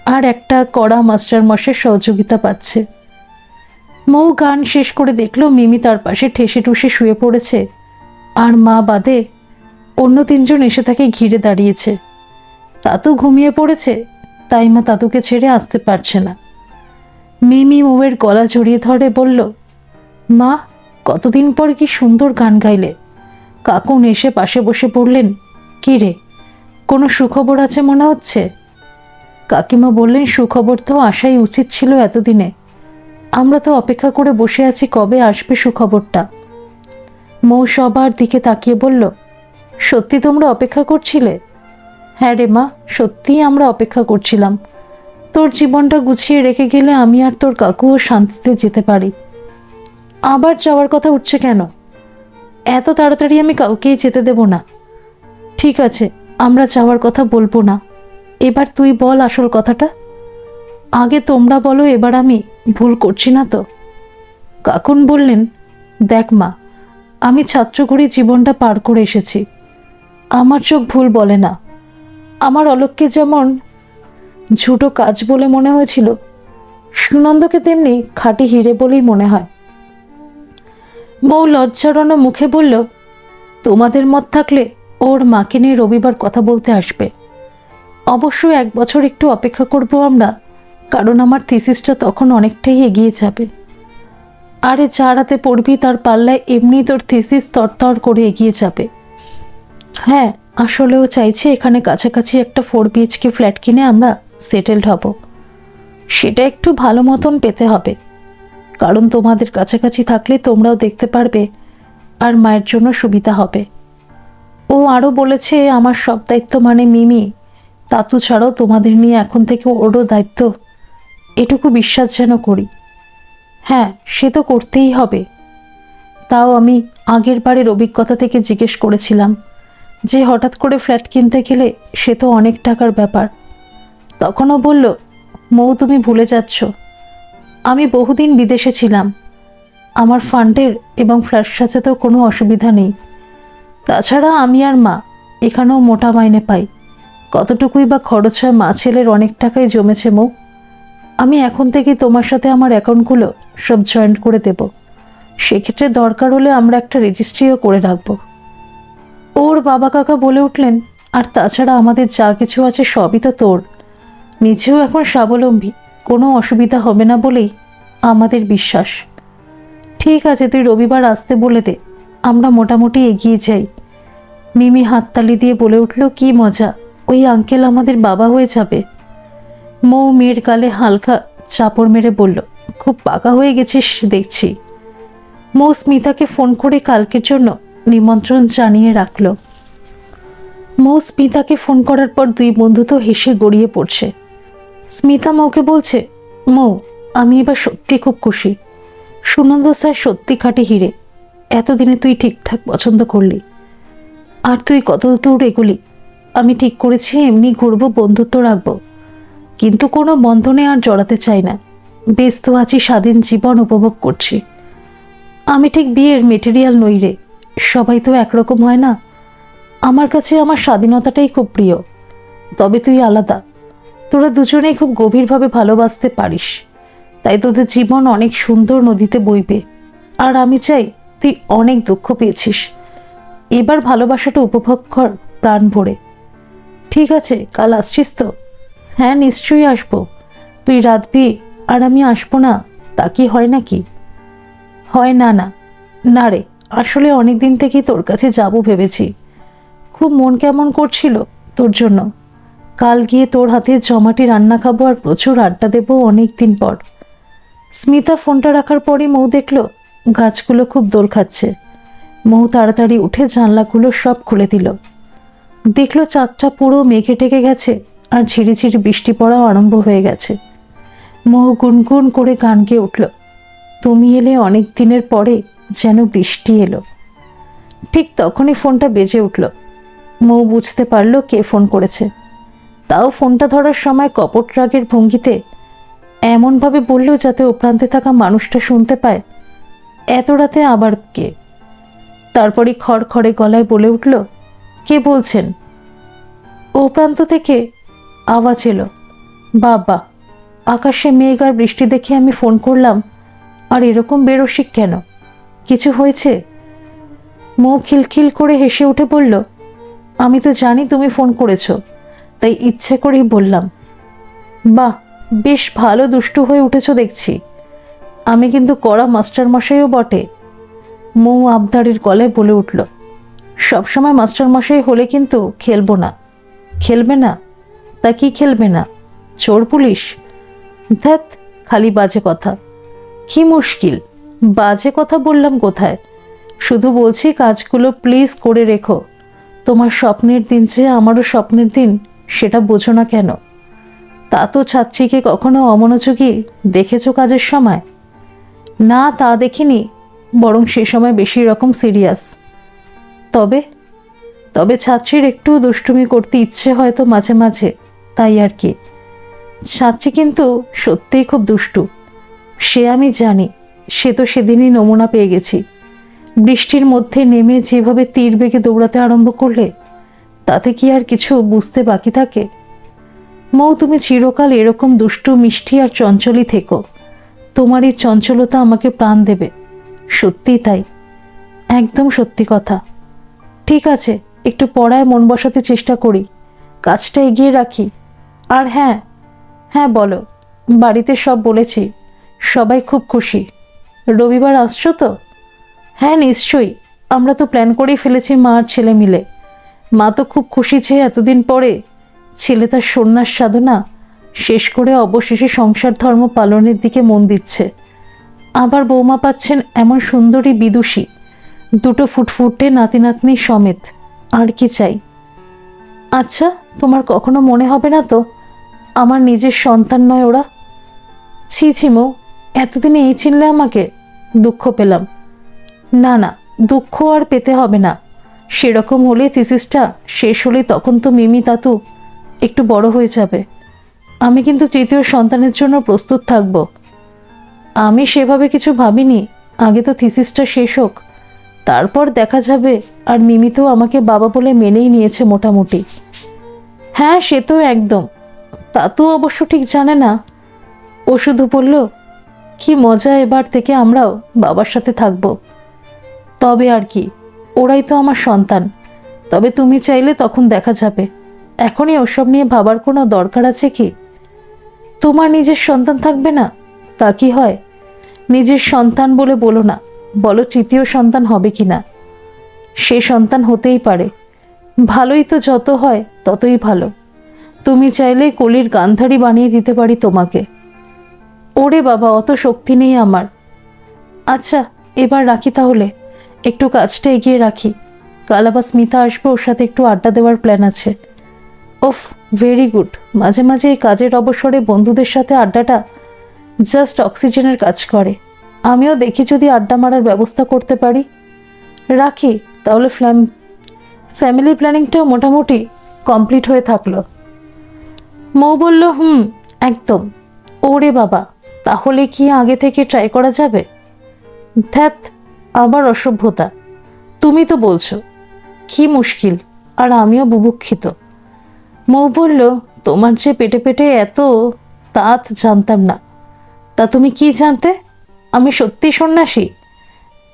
S1: আর একটা কড়া মাস্টারমশাইয়ের সহযোগিতা পাচ্ছে। মৌ গান শেষ করে দেখলো মিমি তার পাশে ঠেসে টুসে শুয়ে পড়েছে, আর মা বাদে অন্য 3 জন এসে তাকে ঘিরে দাঁড়িয়েছে। তাতু ঘুমিয়ে পড়েছে, তাই মা তাতুকে ছেড়ে আসতে পারছে না। মিমি মৌয়ের গলা জড়িয়ে ধরে বলল, মা কতদিন পর কি সুন্দর গান গাইলে। কাকুন এসে পাশে বসে পড়লেন, কি রে কোনো সুখবর আছে মনে হচ্ছে? কাকিমা বললেন, সুখবর তো আসাই উচিত ছিল এতদিনে। আমরা তো অপেক্ষা করে বসে আছি কবে আসবে সুখবরটা। মৌ সবার দিকে তাকিয়ে বলল, সত্যি তোমরা অপেক্ষা করছিলে? হ্যাঁ রে মা, সত্যিই আমরা অপেক্ষা করছিলাম। তোর জীবনটা গুছিয়ে রেখে গেলে আমি আর তোর কাকুও শান্তিতে যেতে পারি। আবার যাওয়ার কথা উঠছে কেন? এত তাড়াতাড়ি আমি কাউকেই যেতে দেব না। ঠিক আছে, আমরা যাওয়ার কথা বলবো না। এবার তুই বল আসল কথাটা। আগে তোমরা বলো, এবার আমি ভুল করছি না তো? কাকুন বললেন, দেখ মা, আমি ছাত্রঘড়ি জীবনটা পার করে এসেছি। আমার চোখ ভুল বলে না। আমার অলোককে যেমন ঝুটো কাজ বলে মনে হয়েছিল, সুনন্দকে তেমনি খাঁটি হিরে বলেই মনে হয়। মৌ লজ্জারণ মুখে বলল, তোমাদের মত থাকলে ওর মাকে নিয়ে রবিবার কথা বলতে আসবে। অবশ্য 1 বছর একটু অপেক্ষা করব আমরা, কারণ আমার থিসিসটা তখন অনেকটাই এগিয়ে যাবে। আরে যার হাতে পড়বি তার পাল্লায় এমনি তোর থিসিস তরতর করে এগিয়ে যাবে। হ্যাঁ, আসলেও চাইছি এখানে কাছাকাছি একটা 4 BHK ফ্ল্যাট কিনে আমরা সেটেলড হব। সেটা একটু ভালো মতন পেতে হবে, কারণ তোমাদের কাছাকাছি থাকলে তোমরাও দেখতে পারবে আর মায়ের জন্য সুবিধা হবে। ও আরও বলেছে আমার সব দায়িত্ব মানে মিমি, তাতু ছাড়াও তোমাদের নিয়ে এখন থেকে ওরও দায়িত্ব, এটুকু বিশ্বাস যেন করি। হ্যাঁ, সে তো করতেই হবে। তাও আমি আগের বারের অভিজ্ঞতা থেকে জিজ্ঞেস করেছিলাম যে হঠাৎ করে ফ্ল্যাট কিনতে গেলে সে তো অনেক টাকার ব্যাপার। তখনও বলল, মৌ তুমি ভুলে যাচ্ছ, আমি বহুদিন বিদেশে ছিলাম, আমার ফান্ডের এবং ফ্ল্যাট সাজাতেও কোনো অসুবিধা নেই। তাছাড়া আমি আর মা এখানেও মোটা মাইনে পাই, কতটুকুই বা খরচ হয় মা ছেলের অনেক টাকাই জমেছে মৌ। আমি এখন থেকেই তোমার সাথে আমার অ্যাকাউন্টগুলো সব জয়েন্ট করে দেব, সেক্ষেত্রে দরকার হলে আমরা একটা রেজিস্ট্রিও করে রাখবো। ওর বাবা কাকা বলে উঠলেন, আর তাছাড়া আমাদের যা কিছু আছে সবই তো তোর, নিজেও এখন স্বাবলম্বী, কোনো অসুবিধা হবে না বলেই আমাদের বিশ্বাস। ঠিক আছে, তুই রবিবার আসতে বলে দে, আমরা মোটামুটি এগিয়ে যাই। মিমি হাততালি দিয়ে বলে উঠল, কি মজা, ওই আঙ্কেল আমাদের বাবা হয়ে যাবে। মৌ মেয়ের গালে হালকা চাপড় মেরে বলল, খুব পাকা হয়ে গেছিস দেখছি। মৌ স্মিতাকে ফোন করে কালকের জন্য নিমন্ত্রণ জানিয়ে রাখল। মৌ স্মিতাকে ফোন করার পর দুই বন্ধু তো হেসে গড়িয়ে পড়ছে। স্মিতা মৌকে বলছে, মৌ আমি এবার সত্যি খুব খুশি, সুনন্দ স্যার সত্যি খাঁটি হিরে, এতদিনে তুই ঠিকঠাক পছন্দ করলি, আর তুই কত দূর এগুলি। আমি ঠিক করেছি এমনি ঘুরবো, বন্ধুত্ব রাখবো, কিন্তু কোনো বন্ধনে আর জড়াতে চাই না। ব্যস্ত আছি, স্বাধীন জীবন উপভোগ করছি। আমি ঠিক বিয়ের মেটেরিয়াল নই রে, সবাই তো একরকম হয় না। আমার কাছে আমার স্বাধীনতাটাই খুব প্রিয়, তবে তুই আলাদা, তোরা দুজনেই খুব গভীরভাবে ভালোবাসতে পারিস, তাই তোদের জীবন অনেক সুন্দর নদীতে বইবে। আর আমি চাই তুই অনেক দুঃখ পেয়েছিস, এবার ভালোবাসাটা উপভোগ কর প্রাণ ভরে। ঠিক আছে, কাল আসছিস তো? হ্যাঁ নিশ্চয়ই আসবো। তুই রাঁধবি আর আমি আসবো না, তা কি হয় নাকি? হয় না না না রে, আসলে অনেক দিন থেকেই তোর কাছে যাব ভেবেছি, খুব মন কেমন করছিল তোর জন্য। কাল গিয়ে তোর হাতে জমাটি রান্না খাবো আর প্রচুর আড্ডা দেবো অনেক দিন পর। স্মিতা ফোনটা রাখার পরই মৌ দেখল গাছগুলো খুব দোল খাচ্ছে। মৌ তাড়াতাড়ি উঠে জানলাগুলো সব খুলে দিল। দেখলো চাঁদটা পুরো মেঘে ঢেকে গেছে আর ঝিরিঝিরি বৃষ্টি পড়াও আরম্ভ হয়ে গেছে। মৌ গুনগুন করে গান গেয়ে উঠল, তুমি এলে অনেক দিনের পরে যেন বৃষ্টি এলো। ঠিক তখনই ফোনটা বেজে উঠল। মৌ বুঝতে পারল কে ফোন করেছে, তাও ফোনটা ধরার সময় কপট রাগের ভঙ্গিতে এমনভাবে বলল যাতে ও প্রান্তে থাকা মানুষটা শুনতে পায়, এত রাতে আবার কে? তারপরই খড়খড়ে গলায় বলে উঠল, কে বলছেন? ও প্রান্ত থেকে আওয়াজ এলো, বাবা, আকাশে মেঘ আর বৃষ্টি দেখে আমি ফোন করলাম, আর এরকম বেরসিক কেন? কিছু হয়েছে? মৌ খিলখিল করে হেসে উঠে বলল, আমি তো জানি তুমি ফোন করেছ, তাই ইচ্ছে করেই বললাম। বাহ, বেশ ভালো দুষ্টু হয়ে উঠেছ দেখছি, আমি কিন্তু কড়া মাস্টারমশাইও বটে। মৌ আবদারের গলায় বলে উঠল, সবসময় মাস্টারমশাই হলে কিন্তু খেলবো না। খেলবে না? তা কি খেলবে না? চোর পুলিশ? ধ্যাত, খালি বাজে কথা। কি মুশকিল, বাজে কথা বললাম কোথায়? শুধু বলছি কাজগুলো প্লিজ করে রেখো, তোমার স্বপ্নের দিন যে আমারও স্বপ্নের দিন, সেটা বোঝো না কেন? তা তো ছাত্রীকে কখনো অমনোযোগী দেখেছো কাজের সময়? না, তা দেখিনি, বরং সে সময় বেশি রকম সিরিয়াস। তবে তবে ছাত্রীর একটু দুষ্টুমি করতে ইচ্ছে হয়তো মাঝে মাঝে, তাই আর কি। ছাত্রী কিন্তু সত্যিই খুব দুষ্টু, সে আমি জানি, সে তো সেদিনই নমুনা পেয়ে গেছি। বৃষ্টির মধ্যে নেমে যেভাবে তীর বেগে দৌড়াতে আরম্ভ করলে, তাতে কি আর কিছু বুঝতে বাকি থাকে? মৌ, তুমি চিরকাল এরকম দুষ্টু, মিষ্টি আর চঞ্চলই থেকো, তোমার এই চঞ্চলতা আমাকে প্রাণ দেবে। সত্যিই তাই, একদম সত্যি কথা। ঠিক আছে, একটু পড়ায় মন বসাতে চেষ্টা করি, কাজটা এগিয়ে রাখি। আর হ্যাঁ হ্যাঁ বলো, বাড়িতে সব বলেছি, সবাই খুব খুশি। রবিবার আসছো তো? হ্যাঁ নিশ্চয়ই, আমরা তো প্ল্যান করেই ফেলেছি মা আর ছেলে মিলে। মা তো খুব খুশি যে এতদিন পরে ছেলে তার সন্ন্যাস সাধনা শেষ করে অবশেষে সংসার ধর্ম পালনের দিকে মন দিচ্ছে। আবার বৌমা পাচ্ছেন এমন সুন্দরী বিদুষী, দুটো ফুটফুটে নাতি নাতনি সমেত, আর কি চাই? আচ্ছা, তোমার কখনো মনে হবে না তো আমার নিজের সন্তান নয় ওরা? ছি ছি মৌ, এতদিনে এই চিনলে আমাকে? দুঃখ পেলাম। না না, দুঃখ আর পেতে হবে না। সেরকম হলে থিসিসটা শেষ হলে তখন তো মিমি তাতু একটু বড় হয়ে যাবে। আমি কিন্তু তৃতীয় সন্তানের জন্য প্রস্তুত থাকব। আমি সেভাবে কিছু ভাবিনি, আগে তো থিসিসটা শেষ হোক, তারপর দেখা যাবে। আর মিমি তো আমাকে বাবা বলে মেনেই নিয়েছে মোটামুটি। হ্যাঁ, সে তো একদম। তাতু অবশ্য ঠিক জানে না। ও শুধু বলল, কি মজা, এবার থেকে আমরাও বাবার সাথে থাকব। তবে আর কি, ওরাই তো আমার সন্তান। তবে তুমি চাইলে তখন দেখা যাবে। এখনই ওসব নিয়ে ভাবার কোনো দরকার আছে কি? তোমার নিজের সন্তান থাকবে না? তা কি হয়? নিজের সন্তান বলে বলো না, বলো তৃতীয় সন্তান হবে কি না। সে সন্তান হতেই পারে, ভালোই তো, যত হয় ততই ভালো। তুমি চাইলে কলির গান্ধারী বানিয়ে দিতে পারি তোমাকে। ওরে বাবা, অত শক্তি নেই আমার। আচ্ছা, এবার রাখি তাহলে, একটু কাজটা এগিয়ে রাখি। কাল আবার স্মিতা আসবে, ওর সাথে একটু আড্ডা দেওয়ার প্ল্যান আছে। ওফ, ভেরি গুড। মাঝে মাঝে এই কাজের অবসরে বন্ধুদের সাথে আড্ডাটা জাস্ট অক্সিজেনের কাজ করে। আমিও দেখি যদি আড্ডা মারার ব্যবস্থা করতে পারি। রাখি তাহলে। ফ্যামিলি প্ল্যানিংটাও মোটামুটি কমপ্লিট হয়ে থাকলো। মৌ বলল, একদম। ওরে বাবা, তাহলে কি আগে থেকে ট্রাই করা যাবে? ধ্যাত, আবার অসভ্যতা। তুমি তো বলছো। কি মুশকিল, আর আমিও বুভুক্ষিত। মৌ বলল, তোমার যে পেটে পেটে এত তাত জানতাম না। তা তুমি কি জানতে? আমি সত্যি সন্ন্যাসী?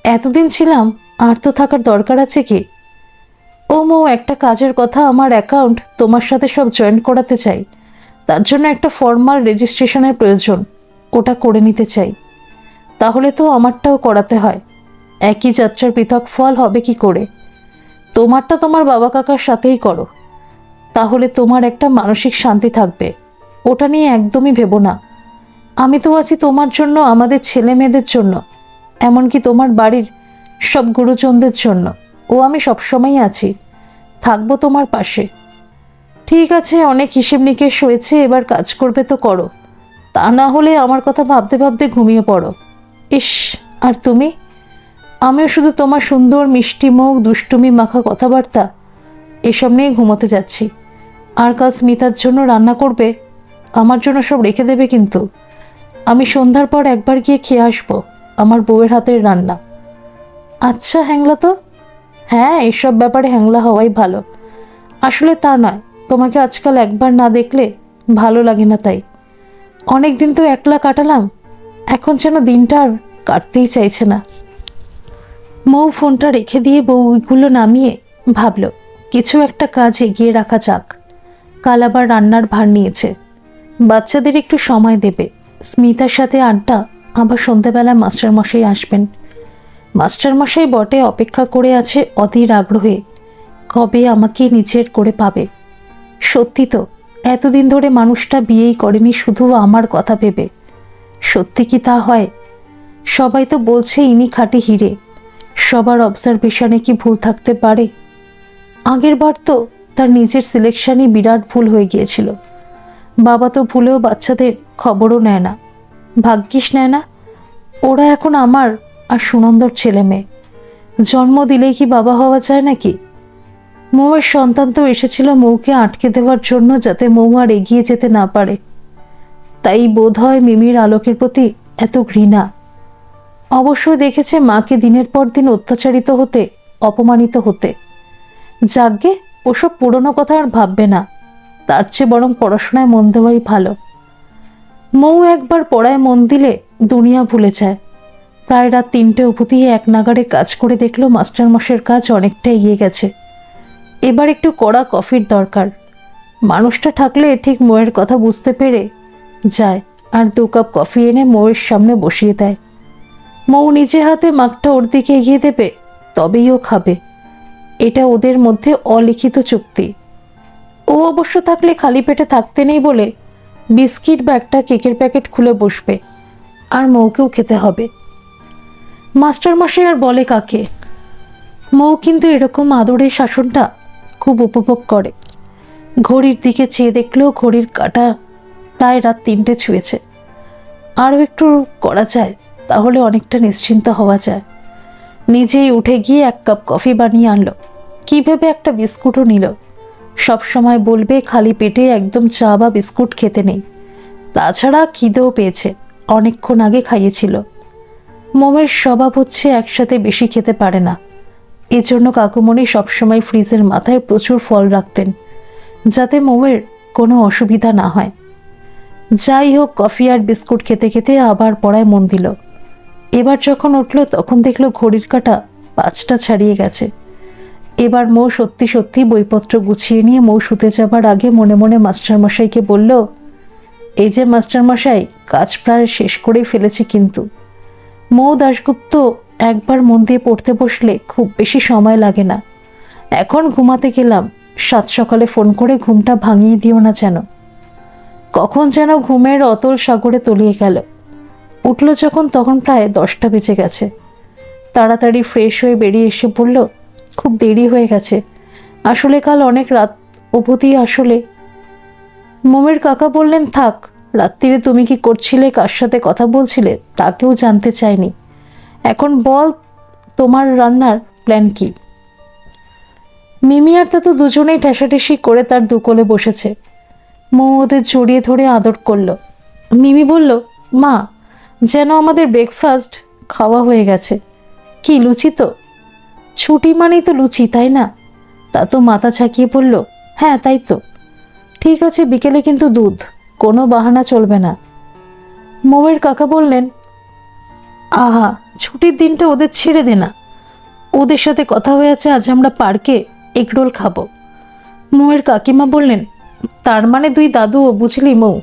S1: এতদিন ছিলাম, আর তো থাকার দরকার আছে কি? ও মৌ, একটা কাজের কথা, আমার অ্যাকাউন্ট তোমার সাথে সব জয়েন করাতে চাই। তার জন্য একটা ফর্মাল রেজিস্ট্রেশনের প্রয়োজন, ওটা করে নিতে চাই। তাহলে তো আমারটাও করাতে হয়। একই যাত্রার পৃথক ফল হবে কি করে? তোমারটা তোমার বাবা কাকার সাথেই করো, তাহলে তোমার একটা মানসিক শান্তি থাকবে। ওটা নিয়ে একদমই ভেবো না। আমি তো আছি তোমার জন্য, আমাদের ছেলে মেয়েদের জন্য, এমনকি তোমার বাড়ির সব গুরুজনদের জন্য। ও আমি সবসময়ই আছি, থাকবো তোমার পাশে। ঠিক আছে, অনেক হিসেব নিকেশ হয়েছে, এবার কাজ করবে তো করো, তা না হলে আমার কথা ভাবতে ভাবতে ঘুমিয়ে পড়ো। ইস, আর তুমি? আমিও শুধু তোমার সুন্দর মিষ্টি মুখ, দুষ্টুমি মাখা কথাবার্তা, এসব নিয়ে ঘুমোতে যাচ্ছি। আর কাল স্মিতার জন্য রান্না করবে, আমার জন্য সব রেখে দেবে কিন্তু। আমি সন্ধ্যার পর একবার গিয়ে খেয়ে আসবো আমার বউয়ের হাতের রান্না। আচ্ছা, হ্যাংলা তো। হ্যাঁ, এসব ব্যাপারে হ্যাংলা হওয়াই ভালো। আসলে তা নয়, তোমাকে আজকাল একবার না দেখলে ভালো লাগে না, তাই। অনেক দিন তো একলা কাটালাম, এখন যেন দিনটা আর কাটতেই চাইছে না। মৌ ফোনটা রেখে দিয়ে বউগুলো নামিয়ে ভাবল, কিছু একটা কাজ এগিয়ে রাখা যাক। কাল আবার রান্নার ভার নিয়েছে, বাচ্চাদের একটু সময় দেবে। স্মিতার সাথে আড্ডা, আবার সন্ধ্যাবেলা মাস্টারমশাই আসবেন। মাস্টারমশাই বটে অপেক্ষা করে আছে অধীর আগ্রহে, কবে আমাকে নিজের করে পাবে। সত্যি তো, এতদিন ধরে মানুষটা বিয়েই করেনি শুধু আমার কথা ভেবে। সত্যি কি তা হয়? সবাই তো বলছে ইনি খাঁটি হিরে, সবার অবজারভেশনে কি ভুল থাকতে পারে? আগের বার তো তার নিজের সিলেকশনই বিরাট ভুল হয়ে গিয়েছিল। বাবা তো ভুলেও বাচ্চাদের খবরও নেয় না, ভাগ্যিস নেয় না। ওরা এখন আমার আর সুনন্দর ছেলে মেয়ে। জন্ম দিলেই কি বাবা হওয়া যায় নাকি? মৌয়ের সন্তান তো এসেছিল মৌকে আটকে দেওয়ার জন্য, যাতে মৌ আর এগিয়ে যেতে না পারে। তাই বোধ হয় মিমির আলোকের প্রতি এত ঘৃণা। অবশ্যই দেখেছে মাকে দিনের পর দিন অত্যাচারিত হতে, অপমানিত হতে। যাগ্গে, ওসব পুরনো কথা আর ভাববে না, তার চেয়ে বরং পড়াশোনায় মন দেওয়াই ভালো। মৌ একবার পড়ায় মন দিলে দুনিয়া ভুলে যায়। প্রায় রাত 3টে অবধি এক নাগাড়ে কাজ করে দেখলো মাস্টারমশাইয়ের কাজ অনেকটা এগিয়ে গেছে। এবার একটু কড়া কফির দরকার। মানুষটা থাকলে ঠিক মৌয়ের কথা বুঝতে পেরে যায় আর 2 কাপ কফি এনে মৌয়ের সামনে বসিয়ে দেয়। মৌ নিজে হাতে মাগটা ওর দিকে এগিয়ে দেবে, তবেই ও খাবে। এটা ওদের মধ্যে অলিখিত চুক্তি। ও অবশ্য থাকলে খালি পেটে থাকতে নেই বলে বিস্কিট বা একটা কেকের প্যাকেট খুলে বসবে, আর মৌকেও খেতে হবে। মাস্টারমশাই আর বলে কাকে? মৌ কিন্তু এরকম আদরের শাসনটা খুব উপভোগ করে। ঘড়ির দিকে চেয়ে দেখলো ঘড়ির কাঁটা প্রায় রাত 3টে ছুঁয়েছে। আরও একটু করা যায়, তাহলে অনেকটা নিশ্চিন্ত হওয়া যায়। নিজেই উঠে গিয়ে 1 কাপ কফি বানিয়ে আনলো। কী ভেবে একটা বিস্কুটও নিল। সব সময় বলবে খালি পেটে একদম চা বা বিস্কুট খেতে নেই। তাছাড়া খিদেও পেয়েছে, অনেকক্ষণ আগে খাইয়েছিল। মোমের স্বভাব হচ্ছে একসাথে বেশি খেতে পারে না। এজন্য কাকুমণি সবসময় ফ্রিজের মাথায় প্রচুর ফল রাখতেন, যাতে মোমের কোনো অসুবিধা না হয়। যাই হোক, কফি আর বিস্কুট খেতে খেতে আবার পড়ায় মন দিল। এবার যখন উঠল তখন দেখল ঘড়ির কাঁটা 5টা ছাড়িয়ে গেছে। এবার মৌ সত্যি সত্যি বইপত্র গুছিয়ে নিয়ে মৌ শুতে যাবার আগে মনে মনে মাস্টারমশাইকে বলল, এই যে মাস্টারমশাই, কাজ প্রায় শেষ করেই ফেলেছি, কিন্তু মৌ দাশগুপ্ত একবার মন দিয়ে পড়তে বসলে খুব বেশি সময় লাগে না। এখন ঘুমাতে গেলাম, 7 সকালে ফোন করে ঘুমটা ভাঙিয়ে দিও না যেন। কখন যেন ঘুমের অতল সাগরে তলিয়ে গেল। উঠল যখন তখন প্রায় 10টা বেজে গেছে। তাড়াতাড়ি ফ্রেশ হয়ে বেরিয়ে এসে বলল, খুব দেরি হয়ে গেছে, আসলে কাল অনেক রাত অবধি। আসলে মোমের কাকা বললেন, থাক, রাত্রিরে তুমি কি করছিলে, কার সাথে কথা বলছিলে, তাকেও জানতে চাইনি। এখন বল, তোমার রান্নার প্ল্যান কি? মিমি আর তা তো দুজনেই ঠেসাঠেসি করে তার দুকোলে বসেছে। মৌ ওদের জড়িয়ে ধরে আদর করল। মিমি বলল, মা, যেন আমাদের ব্রেকফাস্ট খাওয়া হয়ে গেছে। কি লুচি তো? ছুটি মানেই তো লুচি, তাই না? তা তো মাথা ছাকিয়ে বলল, হ্যাঁ তাই তো। ঠিক আছে, বিকেলে কিন্তু দুধ, কোনো বাহানা চলবে না। মৌয়ের কাকা বললেন, আহা, ছুটির দিনটা ওদের ছেড়ে দে না। ওদের সাথে কথা হয়েছে আজ আমরা পার্কে এগরোল খাবো। মৌয়ের কাকিমা বললেন, তার মানে 2 দাদুও, বুঝলি মৌ?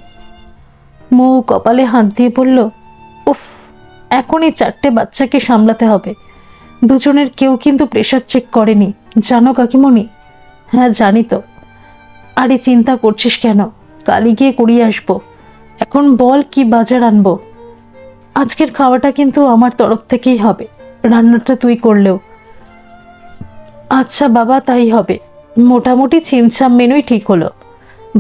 S1: মৌ কপালে হাত দিয়ে বলল, উফ, এখন এই 4টে বাচ্চাকে সামলাতে হবে। দুজনের কেউ কিন্তু প্রেশার চেক করেনি, জানো কাকিমণি? হ্যাঁ জানি তো। আরে চিন্তা করছিস কেন? কালই গিয়ে কুড়িয়ে আসবো। এখন বল কি বাজার আনবো? আজকের খাওয়াটা কিন্তু আমার তরফ থেকেই হবে, রান্নাটা তুই করলেও। আচ্ছা বাবা, তাই হবে। মোটামুটি ছিমছাম মেনুই ঠিক হলো।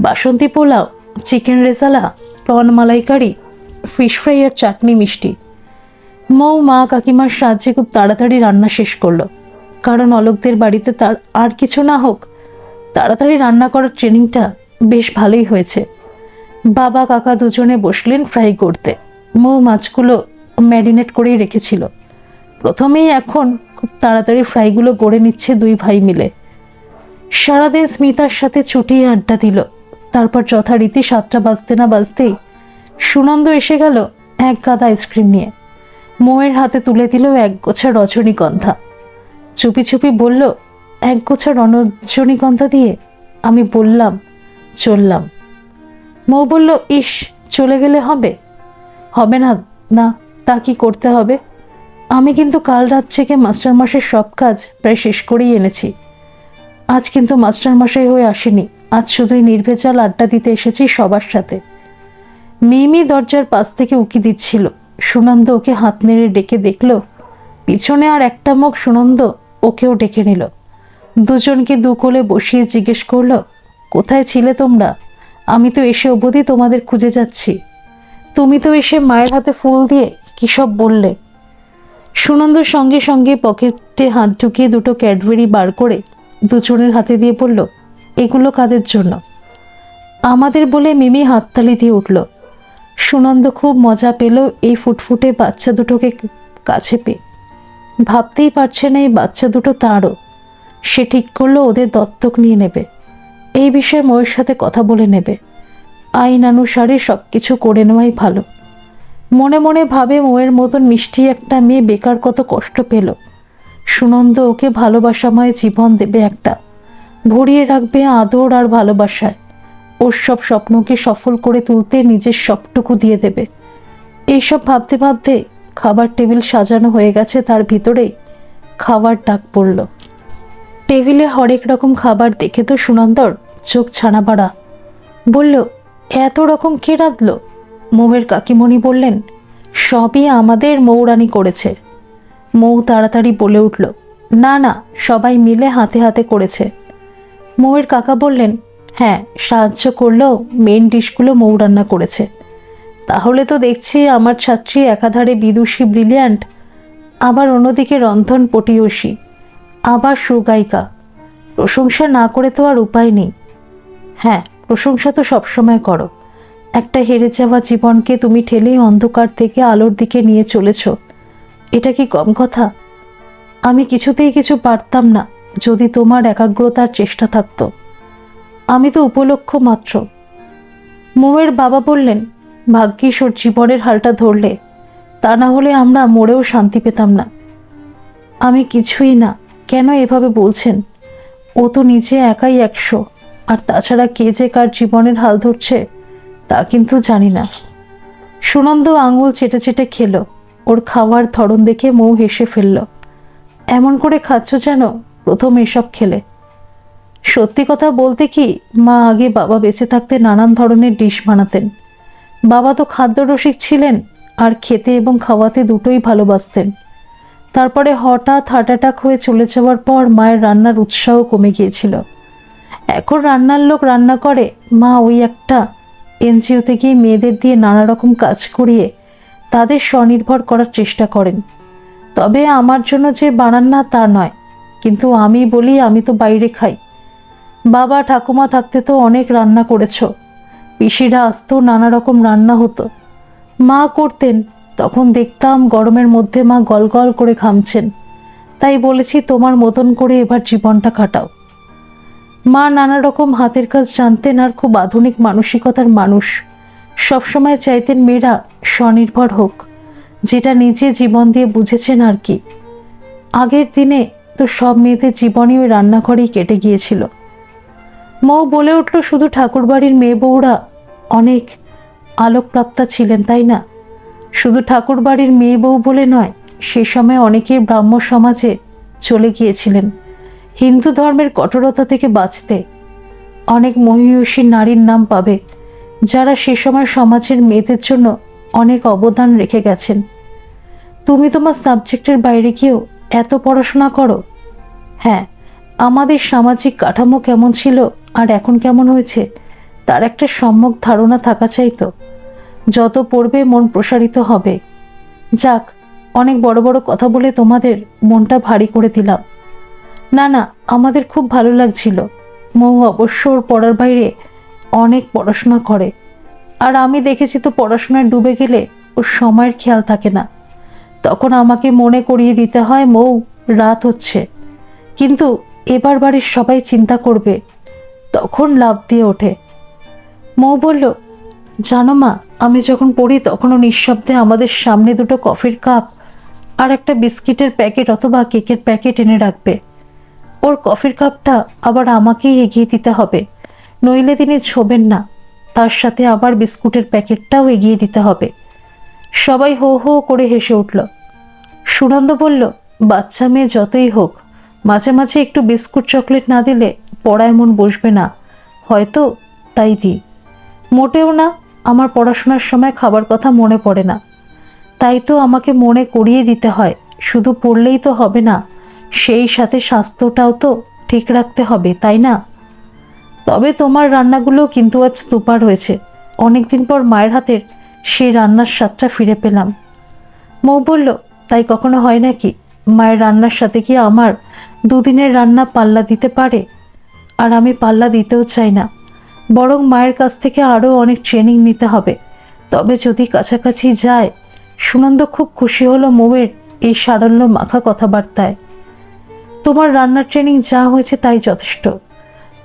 S1: বাসন্তী পোলাও, চিকেন রেজালা, প্রন মালাইকারি, ফিশ ফ্রাই আর চাটনি মিষ্টি। মৌ মা কাকিমার সাহায্যে খুব তাড়াতাড়ি রান্না শেষ করলো, কারণ অলোকদের বাড়িতে তার আর কিছু না হোক, তাড়াতাড়ি রান্না করার ট্রেনিংটা বেশ ভালোই হয়েছে। বাবা কাকা দুজনে বসলেন ফ্রাই করতে। মৌ মাছগুলো ম্যারিনেট করেই রেখেছিল। প্রথমেই এখন খুব তাড়াতাড়ি ফ্রাইগুলো গড়ে নিচ্ছে 2 ভাই মিলে। সারাদিন স্মিতার সাথে ছুটিয়ে আড্ডা দিল। তারপর যথারীতি 7টা বাজতে না বাজতেই সুনন্দ এসে গেল 1 গাদা আইসক্রিম নিয়ে। মৌয়ের হাতে তুলে দিল 1 গোছা রজনীগন্ধা। চুপি চুপি বলল, 1 গোছা রজনীগন্ধা দিয়ে আমি বললাম চললাম। মৌ বলল, ইস, চলে গেলে হবে? হবে না? না, তা কি করতে হবে? আমি কিন্তু কাল রাত থেকে মাস্টারমশাইয়ের সব কাজ প্রায় শেষ করেই এনেছি। আজ কিন্তু মাস্টারমশাই হয়ে আসেনি, আজ শুধুই নির্ভেজাল আড্ডা দিতে এসেছি সবার সাথে। মিমি দরজার পাশ থেকে উকি দিচ্ছিল। সুনন্দ ওকে হাত নেড়ে ডেকে দেখল পিছনে আর একটা মুখ। সুনন্দ ওকেও ডেকে নিল। দুজনকে দুকোলে বসিয়ে জিজ্ঞেস করল, কোথায় ছিলে তোমরা? আমি তো এসে অবধি তোমাদের খুঁজে যাচ্ছি। তুমি তো এসে মায়ের হাতে ফুল দিয়ে কী সব বললে। সুনন্দর সঙ্গে সঙ্গে পকেটে হাত ঢুকিয়ে 2টো ক্যাডবেরি বার করে দুজনের হাতে দিয়ে বলল, এগুলো কাদের জন্য? আমাদের বলে মিমি হাততালি দিয়ে উঠল। সুনন্দ খুব মজা পেল এই ফুটফুটে বাচ্চা দুটোকে কাছে পেয়ে। ভাবতেই পারছে না এই বাচ্চা দুটো তারও। সে ঠিক করলো ওদের দত্তক নিয়ে নেবে। এই বিষয়ে মৌয়ের সাথে কথা বলে নেবে। আইন অনুসারে সব কিছু করে নেওয়াই ভালো। মনে মনে ভাবে, মৌয়ের মতন মিষ্টি একটা মেয়ে বেকার কত কষ্ট পেল। সুনন্দ ওকে ভালোবাসাময় জীবন দেবে একটা, ভরিয়ে রাখবে আদর আর ভালোবাসায়। ওর সব স্বপ্নকে সফল করে তুলতে নিজের সবটুকু দিয়ে দেবে। এইসব ভাবতে ভাবতে খাবার টেবিল সাজানো হয়ে গেছে। তার ভিতরেই খাবার ডাক পড়ল। টেবিলে হরেক রকম খাবার দেখে তো সুনন্দর চোখ ছানা পাড়া। বলল, এত রকম কে রাঁধল? মৌয়ের কাকিমণি বললেন, সবই আমাদের মৌরানী করেছে। মৌ তাড়াতাড়ি বলে উঠল, না না, সবাই মিলে হাতে হাতে করেছে। মৌয়ের কাকা বললেন, হ্যাঁ, সাহায্য করলেও মেন ডিশগুলো মৌ রান্না করেছে। তাহলে তো দেখছি আমার ছাত্রী একাধারে বিদুষী ব্রিলিয়ান্ট, আবার অন্যদিকে রন্ধন পটীয়সী, আবার সুগায়িকা। প্রশংসা না করে তো আর উপায় নেই। হ্যাঁ, প্রশংসা তো সবসময় করো। একটা হেরে যাওয়া জীবনকে তুমি ঠেলেই অন্ধকার থেকে আলোর দিকে নিয়ে চলেছ, এটা কি কম কথা? আমি কিছুতেই কিছু পারতাম না যদি তোমার একাগ্রতার চেষ্টা থাকতো। আমি তো উপলক্ষ মাত্র। মৌয়ের বাবা বললেন, ভাগ্যিস ওর জীবনের হালটা ধরলে, তা না হলে আমরা মরেও শান্তি পেতাম না। আমি কিছুই না। কেন এভাবে বলছেন? ও তো নিজে একাই 100, আর তাছাড়া কে যে কার জীবনের হাল ধরছে তা কিন্তু জানি না। সুনন্দ আঙুল চেটে চেটে খেলো। ওর খাওয়ার ধরন দেখে মৌ হেসে ফেলল। এমন করে খাচ্ছ যেন প্রথম এসব খেলে। সত্যি কথা বলতে কি, মা আগে বাবা বেঁচে থাকতে নানান ধরনের ডিশ বানাতেন। বাবা তো খাদ্যরসিক ছিলেন, আর খেতে এবং খাওয়াতে দুটোই ভালোবাসতেন। তারপরে হঠাৎ হার্ট অ্যাটাক হয়ে চলে যাওয়ার পর মায়ের রান্নার উৎসাহ কমে গিয়েছিল। এখন রান্নার লোক রান্না করে, মা ওই একটা এনজিওতে গিয়ে মেয়েদের দিয়ে নানা রকম কাজ করিয়ে তাদের স্বনির্ভর করার চেষ্টা করেন। তবে আমার জন্য যে বানান না তা নয়, কিন্তু আমি বলি আমি তো বাইরে খাই। বাবা ঠাকুমা থাকতে তো অনেক রান্না করেছ, পিসিরা আসতো, নানা রকম রান্না হতো। মা করতেন, তখন দেখতাম গরমের মধ্যে মা গলগল করে ঘামছেন। তাই বলেছি তোমার মতন করে এবার জীবনটা কাটাও। মা নানা রকম হাতের কাজ জানতেন, আর খুব আধুনিক মানসিকতার মানুষ। সবসময় চাইতেন মেয়েরা স্বনির্ভর হোক, যেটা নিজে জীবন দিয়ে বুঝেছেন আর কি। আগের দিনে তো সব মেয়েদের জীবনই ওই রান্নাঘরেই কেটে গিয়েছিল। মৌ বলে উঠল, শুধু ঠাকুরবাড়ির মেয়ে বউরা অনেক আলোকপ্রাপ্তা ছিলেন, তাই না? শুধু ঠাকুরবাড়ির মেয়ে বউ বলে নয়, সে সময় অনেকেই ব্রাহ্ম সমাজে চলে গিয়েছিলেন হিন্দু ধর্মের কঠোরতা থেকে বাঁচতে। অনেক মহিয়সী নারীর নাম পাবে, যারা সে সময় সমাজের মেয়েদের জন্য অনেক অবদান রেখে গেছেন। তুমি তোমার সাবজেক্টের বাইরে গিয়েও এত পড়াশোনা করো। হ্যাঁ, আমাদের সামাজিক কাঠামো কেমন ছিল আর এখন কেমন হয়েছে তার একটা সম্যক ধারণা থাকা চাই তো। যত পড়বে মন প্রসারিত হবে। যাক, অনেক বড় বড় কথা বলে তোমাদের মনটা ভারী করে দিলাম। না না, আমাদের খুব ভালো লাগছিল। মৌ অবশ্য ওর পড়ার বাইরে অনেক পড়াশোনা করে, আর আমি দেখেছি তো পড়াশোনায় ডুবে গেলে ওর সময়ের খেয়াল থাকে না। তখন আমাকে মনে করিয়ে দিতে হয়, মৌ রাত হচ্ছে। কিন্তু এবার বাড়ির সবাই চিন্তা করবে, তখন লাফ দিয়ে ওঠে। মৌ বলল, জানো মা, আমি যখন পড়ি তখনও নিঃশব্দে আমাদের সামনে দুটো কফির কাপ আর একটা বিস্কিটের প্যাকেট অথবা কেকের প্যাকেট এনে রাখবে। ওর কফির কাপটা আবার আমাকেই এগিয়ে দিতে হবে, নইলে তিনি ছোবেন না। তার সাথে আবার বিস্কুটের প্যাকেটটাও এগিয়ে দিতে হবে। সবাই হো হো করে হেসে উঠল। সুনন্দ বলল, বাচ্চা মেয়ে যতই হোক, মাঝে মাঝে একটু বিস্কুট চকলেট না দিলে পড়ায় মন বসবে না হয়তো, তাই দিই। মোটেও না, আমার পড়াশোনার সময় খাবার কথা মনে পড়ে না। তাই তো আমাকে মনে করিয়ে দিতে হয়। শুধু পড়লেই তো হবে না, সেই সাথে স্বাস্থ্যটাও তো ঠিক রাখতে হবে, তাই না? তবে তোমার রান্নাগুলো কিন্তু আজ সুপার হয়েছে। অনেকদিন পর মায়ের হাতের সেই রান্নার স্বাদটা ফিরে পেলাম। মৌ বলল, তাই কখনো হয় নাকি? মায়ের রান্নার সাথে কি আমার দুদিনের রান্না পাল্লা দিতে পারে? আর আমি পাল্লা দিতেও চাই না, বরং মায়ের কাছ থেকে আরও অনেক ট্রেনিং নিতে হবে। তবে যদি কাছাকাছি যায়। সুনন্দ খুব খুশি হলো মৌয়ের এই সারল্য মাখা কথাবার্তায়। তোমার রান্নার ট্রেনিং যা হয়েছে তাই যথেষ্ট।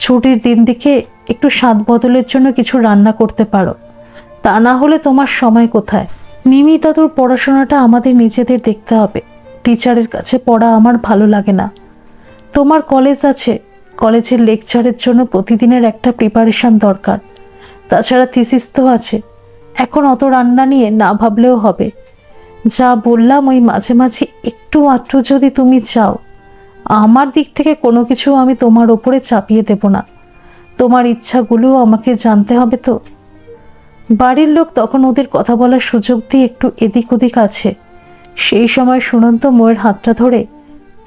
S1: ছুটির দিন দেখে একটু স্বাদ বদলের জন্য কিছু রান্না করতে পারো, তা না হলে তোমার সময় কোথায়? মিমি দাদুর পড়াশোনাটা আমাদের নিজেদের দেখতে হবে। টিচারের কাছে পড়া আমার ভালো লাগে না। তোমার কলেজ আছে, কলেজের লেকচারের জন্য প্রতিদিনের একটা প্রিপারেশন দরকার। তাছাড়া থিসিস তো আছে। এখন অত রান্না নিয়ে না ভাবলেও হবে। যা বললাম ওই মাঝে মাঝে একটু আধটু যদি তুমি চাও। আমার দিক থেকে কোনো কিছু আমি তোমার ওপরে চাপিয়ে দেব না। তোমার ইচ্ছাগুলো আমাকে জানতে হবে তো। বাড়ির লোক তখন ওদের কথা বলার সুযোগ দিয়ে একটু এদিক ওদিক আছে। সেই সময় সুনন্ত মৌয়ের হাতটা ধরে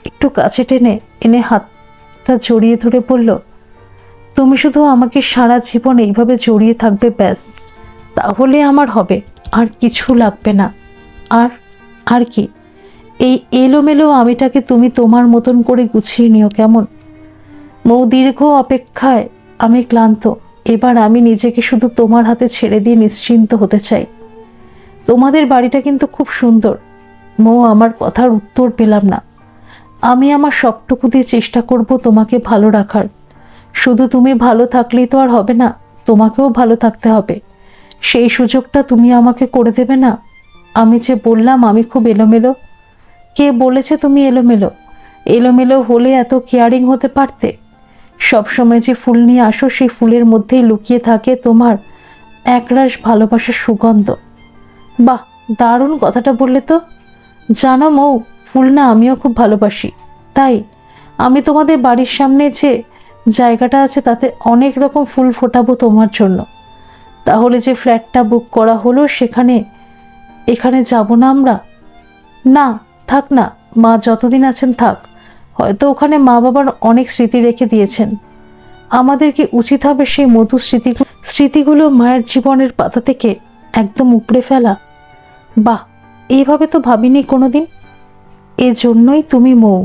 S1: একটু কাছে টেনে এনে হাতটা জড়িয়ে ধরে বলল, তুমি শুধু আমাকে সারা জীবন এইভাবে জড়িয়ে থাকবে, ব্যাস, তাহলে আমার হবে, আর কিছু লাগবে না। আর আর কি, এই এলোমেলো আমিটাকে তুমি তোমার মতন করে গুছিয়ে নিও, কেমন? মৌ, দীর্ঘ অপেক্ষায় আমি ক্লান্ত। এবার আমি নিজেকে শুধু তোমার হাতে ছেড়ে দিয়ে নিশ্চিন্ত হতে চাই। তোমাদের বাড়িটা কিন্তু খুব সুন্দর। মৌ, আমার কথার উত্তর পেলাম না। আমি আমার সবটুকু দিয়ে চেষ্টা করব তোমাকে ভালো রাখার। শুধু তুমি ভালো থাকলেই তো আর হবে না, তোমাকেও ভালো থাকতে হবে। সেই সুযোগটা তুমি আমাকে করে দেবে না? আমি যে বললাম আমি খুব এলোমেলো। কে বলেছে তুমি এলোমেলো? এলোমেলো হলে এত কেয়ারিং হতে পারতে? সবসময় যে ফুল নিয়ে আসো, সেই ফুলের মধ্যেই লুকিয়ে থাকে তোমার একরাশ ভালোবাসার সুগন্ধ। বাহ, দারুণ কথাটা বললে তো। জানো মৌ, ফুল না আমিও খুব ভালোবাসি। তাই আমি তোমাদের বাড়ির সামনে যে জায়গাটা আছে তাতে অনেক রকম ফুল ফোটাবো তোমার জন্য। তাহলে যে ফ্ল্যাটটা বুক করা হলো এখানে যাব না আমরা? না, থাক না, মা যতদিন আছেন থাক। হয়তো ওখানে মা বাবার অনেক স্মৃতি রেখে দিয়েছেন। আমাদের কি উচিত হবে সেই মধুর স্মৃতিগুলো মায়ের জীবনের পাতা থেকে একদম উপড়ে ফেলা? বাহ, এইভাবে তো ভাবিনি কোনোদিন। এজন্যই তুমি মৌ।